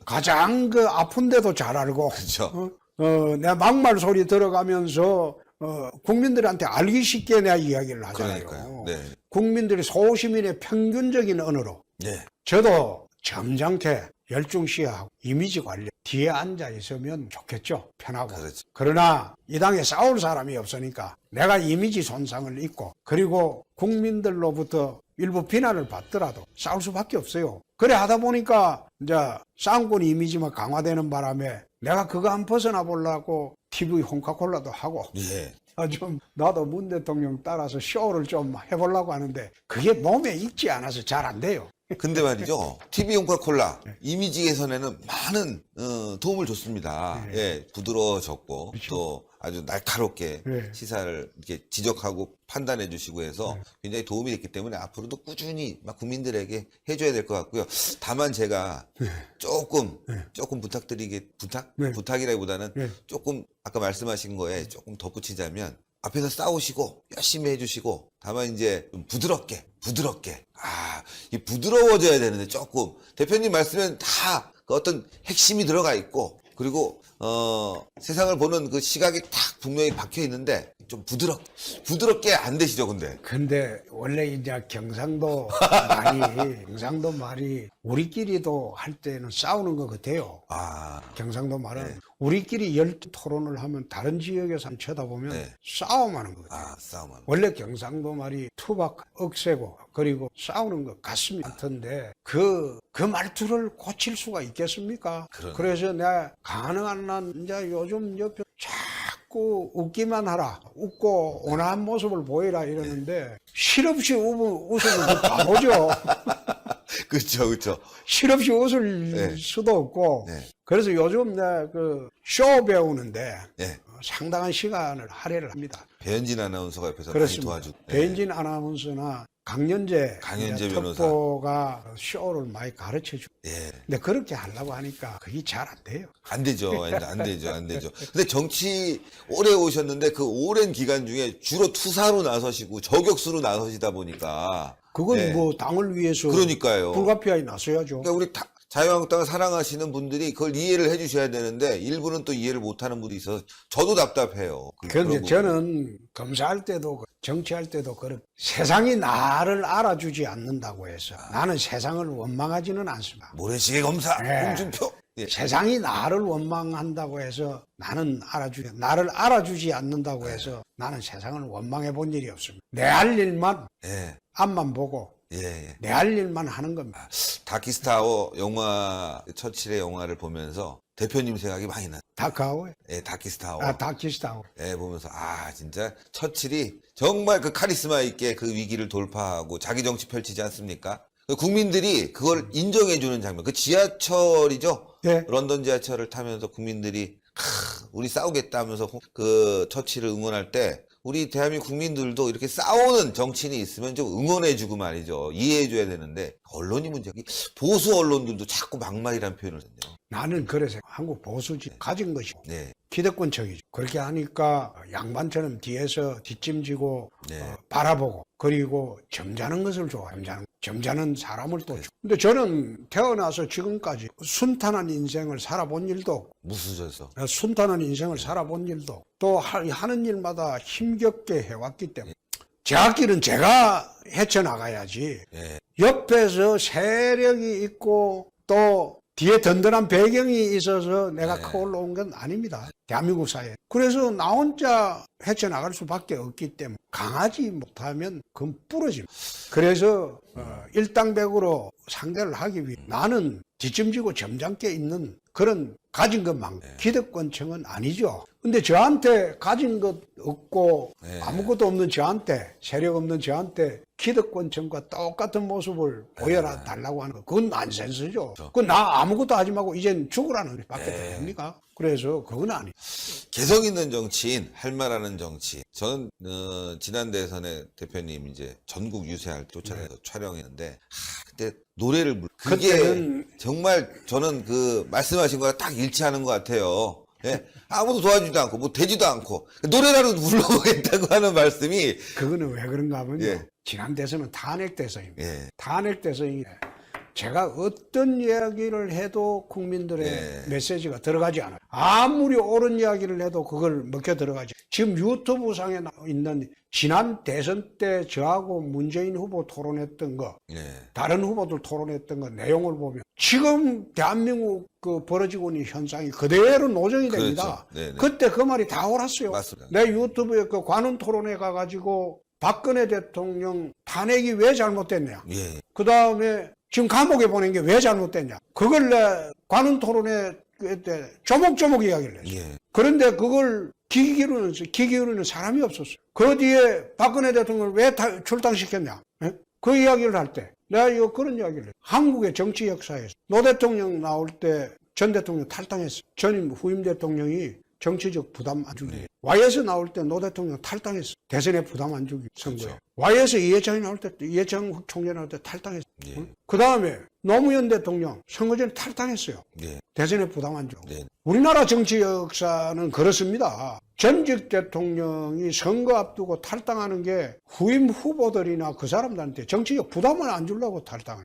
가장 그 아픈데도 잘 알고 그렇죠. 내가 막말 소리 들어가면서 국민들한테 알기 쉽게 내가 이야기를 하잖아요. 그러니까요. 네. 국민들이 소시민의 평균적인 언어로 네. 저도 점잖게 열중시하고 이미지 관리 뒤에 앉아 있으면 좋겠죠. 편하고. 그렇죠. 그러나 이 당에 싸울 사람이 없으니까 내가 이미지 손상을 입고 그리고 국민들로부터 일부 비난을 받더라도 싸울 수밖에 없어요. 그래 하다 보니까 이제 쌍권 이미지만 강화되는 바람에 내가 그거 안 벗어나 보려고 TV 홍카콜라도 하고 예. 좀 나도 문 대통령 따라서 쇼를 좀 해보려고 하는데 그게 몸에 익지 않아서 잘 안 돼요. 근데 말이죠. TV 홍카콜라 이미지 개선에는 많은 도움을 줬습니다. 네. 예, 부드러워졌고 그렇죠. 또 아주 날카롭게 네. 시사를 이렇게 지적하고 판단해 주시고 해서 굉장히 도움이 됐기 때문에 앞으로도 꾸준히 막 국민들에게 해줘야 될 것 같고요. 다만 제가 조금 네. 부탁이라기보다는 네. 조금 아까 말씀하신 거에 조금 덧붙이자면 앞에서 싸우시고 열심히 해주시고 다만 이제 좀 부드럽게 이 부드러워져야 되는데 조금 대표님 말씀엔 다 그 어떤 핵심이 들어가 있고 그리고 세상을 보는 그 시각이 딱 분명히 박혀 있는데 좀 부드럽게 안 되시죠, 근데 원래 이제 경상도 말이 우리끼리도 할 때는 싸우는 것 같아요. 경상도 말은 우리끼리 토론을 하면 다른 지역에서 쳐다보면 네. 싸움하는 것 같아요. 싸움하는 원래 경상도 말이 투박, 억세고 그리고 싸우는 것 같습니다. 같은데 그 말투를 고칠 수가 있겠습니까? 그러네. 그래서 내가 가능한 한 이제 요즘 옆에 자꾸 웃기만 하라, 웃고 온화한 모습을 보이라 이러는데 실없이 웃으면 그 바보죠. 그렇죠. 실없이 웃을 네. 수도 없고 네. 그래서 요즘 내가 그 쇼 배우는데 네. 상당한 시간을 할애를 합니다. 배현진 아나운서가 옆에서 많이 그렇습니다. 도와주고. 배현진 아나운서나 강연재 변호사. 특보가 쇼를 많이 가르쳐주고 예. 근데 그렇게 하려고 하니까 그게 잘 안 돼요. 안 되죠. 근데 정치 오래 오셨는데 그 오랜 기간 중에 주로 투사로 나서시고 저격수로 나서시다 보니까 그건 네. 뭐 당을 위해서 그러니까요. 불가피하게 나서야죠. 그러니까 우리 자유한국당을 사랑하시는 분들이 그걸 이해를 해주셔야 되는데 일부는 또 이해를 못하는 분이 있어서 저도 답답해요. 그런데 그런 저는 검사할 때도 정치할 때도 그렇고 세상이 나를 알아주지 않는다고 해서 나는 세상을 원망하지는 않습니다. 모래시계 검사 네. 홍준표. 예. 세상이 나를 원망한다고 해서 나를 알아주지 않는다고 해서 나는 세상을 원망해 본 일이 없습니다. 내 할 일만 예. 앞만 보고 예. 내 할 일만 하는 겁니다. 다키스타워 영화 처칠의 영화를 보면서 대표님 생각이 많이 나. 다크하우에 예, 다키스타워. 다키스타우. 예, 보면서 진짜 처칠이 정말 그 카리스마 있게 그 위기를 돌파하고 자기 정치 펼치지 않습니까? 국민들이 그걸 인정해주는 장면. 그 지하철이죠. 네. 런던 지하철을 타면서 국민들이 우리 싸우겠다 하면서 그 처치를 응원할 때 우리 대한민국 국민들도 이렇게 싸우는 정치인이 있으면 좀 응원해주고 말이죠. 이해해줘야 되는데 언론이 문제야. 보수 언론들도 자꾸 막말이라는 표현을 했네요. 나는 그래서 한국 보수지 가진 것이 네. 기득권층이죠. 그렇게 하니까 양반처럼 뒤에서 뒷짐지고 네. 바라보고 그리고 점잖은 것을 좋아해요. 점잖은 사람을 또 좋아해요. 근데 저는 태어나서 지금까지 순탄한 인생을 살아본 일도 없고 무수져서. 순탄한 인생을 살아본 일도 또 하는 일마다 힘겹게 해왔기 때문에 제 앞길은 제가 헤쳐나가야지 예. 옆에서 세력이 있고 또 뒤에 든든한 배경이 있어서 내가 네. 커 올라온 건 아닙니다. 대한민국 사회에. 그래서 나 혼자 헤쳐나갈 수밖에 없기 때문에 강하지 못하면 그건 부러집니다. 그래서 일당백으로 상대를 하기 위해 나는 뒷짐지고 점잖게 있는 그런 가진 것만 기득권층은 아니죠. 근데 저한테 가진 것 없고 네. 아무것도 없는 저한테 세력 없는 저한테 기득권층과 똑같은 모습을 보여달라고 하는 거 그건 난센스죠. 그건 나 아무것도 하지 말고 이젠 죽으라는 밖에 됩니까? 그래서 그건 아니에요. 개성 있는 정치인, 할 말하는 정치인. 저는 지난 대선에 대표님 이제 전국 유세할 쫓아내서 촬영했는데 그때 노래를 그게 그때는 정말 저는 그 말씀하신 거랑 딱 일치하는 것 같아요. 예? 아무도 도와주지도 않고 뭐 되지도 않고 노래라도 불러보겠다고 하는 말씀이 그거는 왜 그런가 하면요. 예. 지난 대선은 탄핵 대선입니다. 예. 탄핵 대선이 제가 어떤 이야기를 해도 국민들의 예. 메시지가 들어가지 않아요. 아무리 옳은 이야기를 해도 그걸 먹혀 들어가지. 지금 유튜브상에 있는 지난 대선 때 저하고 문재인 후보 토론했던 거, 예. 다른 후보들 토론했던 거 내용을 보면 지금 대한민국 그 벌어지고 있는 현상이 그대로 노정이 됩니다. 그렇죠. 네네. 그때 그 말이 다 옳았어요. 맞습니다. 내 유튜브에 그 관훈 토론회 가가지고 박근혜 대통령 탄핵이 왜 잘못됐냐. 예. 그 다음에 지금 감옥에 보낸 게 왜 잘못됐냐. 그걸 내 관훈 토론회 때 조목조목 이야기를 했어요. 예. 그런데 그걸 귀 기울이는 사람이 없었어요. 그 뒤에 박근혜 대통령을 왜 출당시켰냐. 예? 그 이야기를 할 때 내가 그런 이야기를 해요. 한국의 정치 역사에서 노 대통령 나올 때 전 대통령 탈당했어요. 전임 후임 대통령이 정치적 부담 안 주기. 네. YS 나올 때 노 대통령 탈당했어. 대선에 부담 안 주기 선거에. 그렇죠. YS 이해창이 나올 때 이해창 총재 나올 때 탈당했어. 예. 그 다음에 노무현 대통령 선거 전에 탈당했어요. 예. 대선에 부담 안 주고. 네. 우리나라 정치 역사는 그렇습니다. 전직 대통령이 선거 앞두고 탈당하는 게 후임 후보들이나 그 사람들한테 정치적 부담을 안 주려고 탈당을.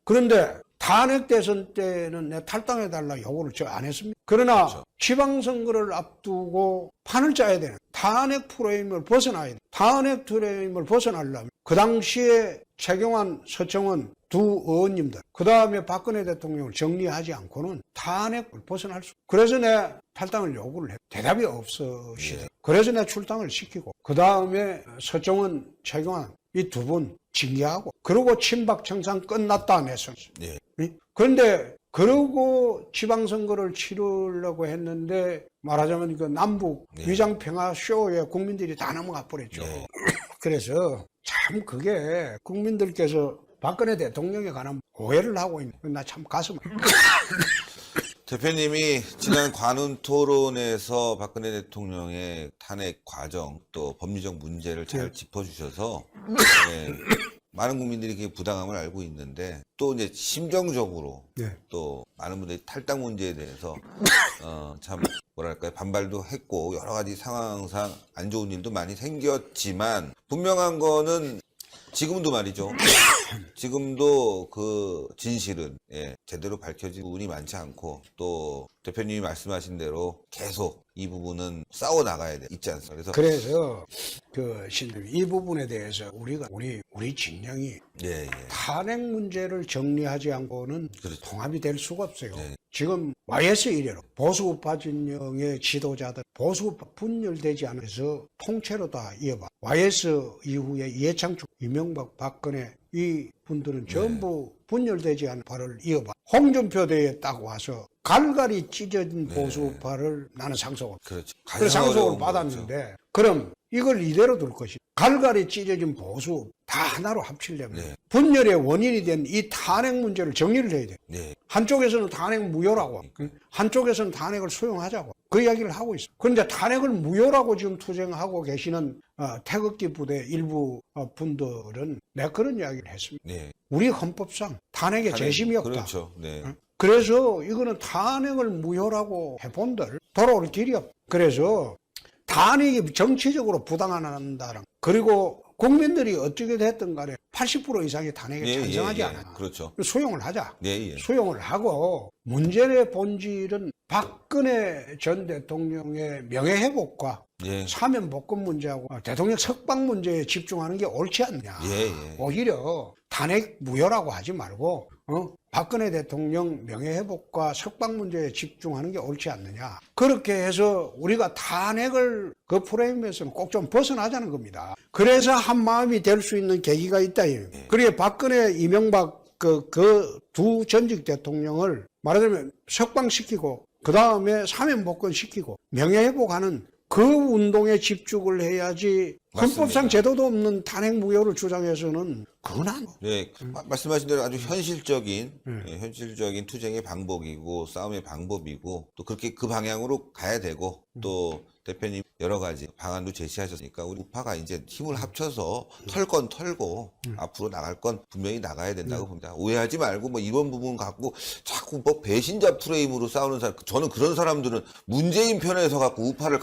그런데 탄핵 대선 때는 내 탈당해달라 요구를 저 안 했습니다. 그러나 그렇죠. 지방선거를 앞두고 판을 짜야 되는 탄핵 프레임을 벗어나야 돼. 탄핵 프레임을 벗어나려면 그 당시에 최경환, 서청원 두 의원님들 그 다음에 박근혜 대통령을 정리하지 않고는 탄핵을 벗어날 수. 그래서 내 탈당을 요구를 해. 대답이 없으시대. 예. 그래서 내 출당을 시키고 그 다음에 서청원, 최경환 이 두 분 징계하고 그러고 친박 청산 끝났다 내선. 예. 그런데 그러고 지방선거를 치르려고 했는데 말하자면 그 남북 예. 위장평화 쇼에 국민들이 다 넘어가 버렸죠. 예. 그래서 참 그게 국민들께서 박근혜 대통령에 관한 오해를 하고 있는 나 참 가슴 대표님이 지난 관훈 토론에서 박근혜 대통령의 탄핵 과정 또 법리적 문제를 잘 짚어주셔서 예, 많은 국민들이 그 부당함을 알고 있는데 또 이제 심정적으로 네. 또 많은 분들이 탈당 문제에 대해서 참 뭐랄까요 반발도 했고 여러 가지 상황상 안 좋은 일도 많이 생겼지만 분명한 거는 지금도 말이죠 지금도 그 진실은 제대로 밝혀진 부분이 많지 않고 또 대표님이 말씀하신 대로 계속 이 부분은 싸워 나가야 돼 있지 않습니까? 그래서 그 신님 이 부분에 대해서 우리 진영이 탄핵 문제를 정리하지 않고는 그렇죠. 통합이 될 수가 없어요. 네. 지금 YS 이래로 보수우파 진영의 지도자들 보수우파 분열되지 않아서 통째로 다 이어봐. YS 이후에 이해창축, 이명박, 박근혜 이 분들은 전부 분열되지 않은 파를 이어봐. 홍준표 대회에 딱 와서 갈갈이 찢어진 보수우파를 나는 상속을. 그렇죠. 그래서 상속을 받았는데 그럼 이걸 이대로 둘 것이 갈갈이 찢어진 보수 다 하나로 합치려면 분열의 원인이 된 이 탄핵 문제를 정리를 해야 돼. 한쪽에서는 탄핵 무효라고, 한쪽에서는 탄핵을 수용하자고 그 이야기를 하고 있어. 그런데 탄핵을 무효라고 지금 투쟁하고 계시는 태극기 부대 일부 분들은 내가 그런 이야기를 했습니다. 우리 헌법상 탄핵에 재심이 없다. 그렇죠. 그래서 이거는 탄핵을 무효라고 해본들 돌아올 길이 없다. 그래서 탄핵이 정치적으로 부당한다는 그리고 국민들이 어떻게 됐든 간에 80% 이상이 탄핵에 찬성하지 않아. 그렇죠. 수용을 하자. 예. 수용을 하고 문제의 본질은 박근혜 전 대통령의 명예회복과 사면복권 문제하고 대통령 석방 문제에 집중하는 게 옳지 않냐. 오히려 탄핵 무효라고 하지 말고 박근혜 대통령 명예회복과 석방 문제에 집중하는 게 옳지 않느냐. 그렇게 해서 우리가 탄핵을 그 프레임에서는 꼭 좀 벗어나자는 겁니다. 그래서 한 마음이 될 수 있는 계기가 있다. 그리고 박근혜, 이명박 그 두 전직 대통령을 말하자면 석방시키고 그 다음에 사면복권 시키고 명예회복하는 그 운동에 집중을 해야지. 헌법상 제도도 없는 탄핵 무효를 주장해서는 그건 안. 말씀하신 대로 아주 현실적인 투쟁의 방법이고 싸움의 방법이고 또 그렇게 그 방향으로 가야 되고 또 대표님 여러 가지 방안도 제시하셨으니까 우리 우파가 이제 힘을 합쳐서 털 건 털고 앞으로 나갈 건 분명히 나가야 된다고 봅니다. 오해하지 말고 뭐 이런 부분 갖고 자꾸 뭐 배신자 프레임으로 싸우는 사람, 저는 그런 사람들은 문재인 편에서 갖고 우파를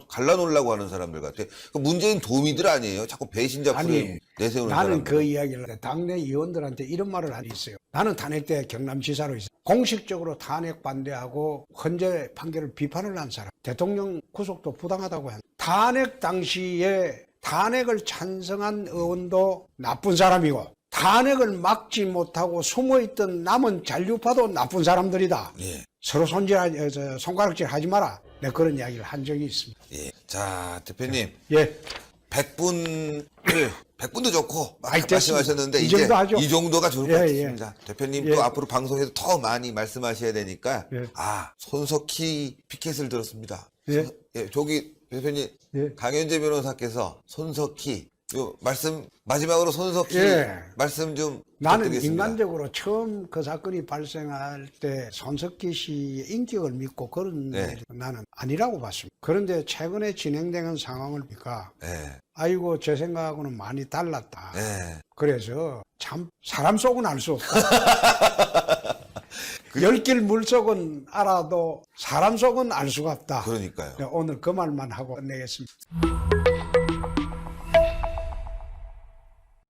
갈라놓으려고 하는 사람들 같아. 문재인 도우미들 아니에요. 자꾸 배신자 프레임 내세우는 나는 사람들. 그 이야기를 해. 당내 의원들한테 이런 말을 하고 있어요. 나는 탄핵 때 경남지사로 있어요. 공식적으로 탄핵 반대하고 헌재 판결을 비판을 한 사람. 대통령 구속도 부당하다고 한. 탄핵 당시에 탄핵을 찬성한 의원도 나쁜 사람이고 탄핵을 막지 못하고 숨어있던 남은 잔류파도 나쁜 사람들이다. 서로 손가락질 하지 마라. 내가 그런 이야기를 한 적이 있습니다. 자, 대표님. 100분도 좋고 말씀하셨는데 이제 이 정도가 좋을 것 같습니다. 대표님 또 앞으로 방송에서 더 많이 말씀하셔야 되니까 손석희 피켓을 들었습니다. 저기 대표님 강현재 변호사께서 손석희 요 말씀 마지막으로 손석희 말씀 좀 나는 부탁드리겠습니다. 인간적으로 처음 그 사건이 발생할 때 손석희 씨의 인격을 믿고 그런 일이 나는 아니라고 봤습니다. 그런데 최근에 진행되는 상황을 보니까 아이고 제 생각하고는 많이 달랐다. 그래서 참 사람 속은 알 수 없다. 열길 물속은 알아도 사람 속은 알 수가 없다. 그러니까요. 오늘 그 말만 하고 끝내겠습니다.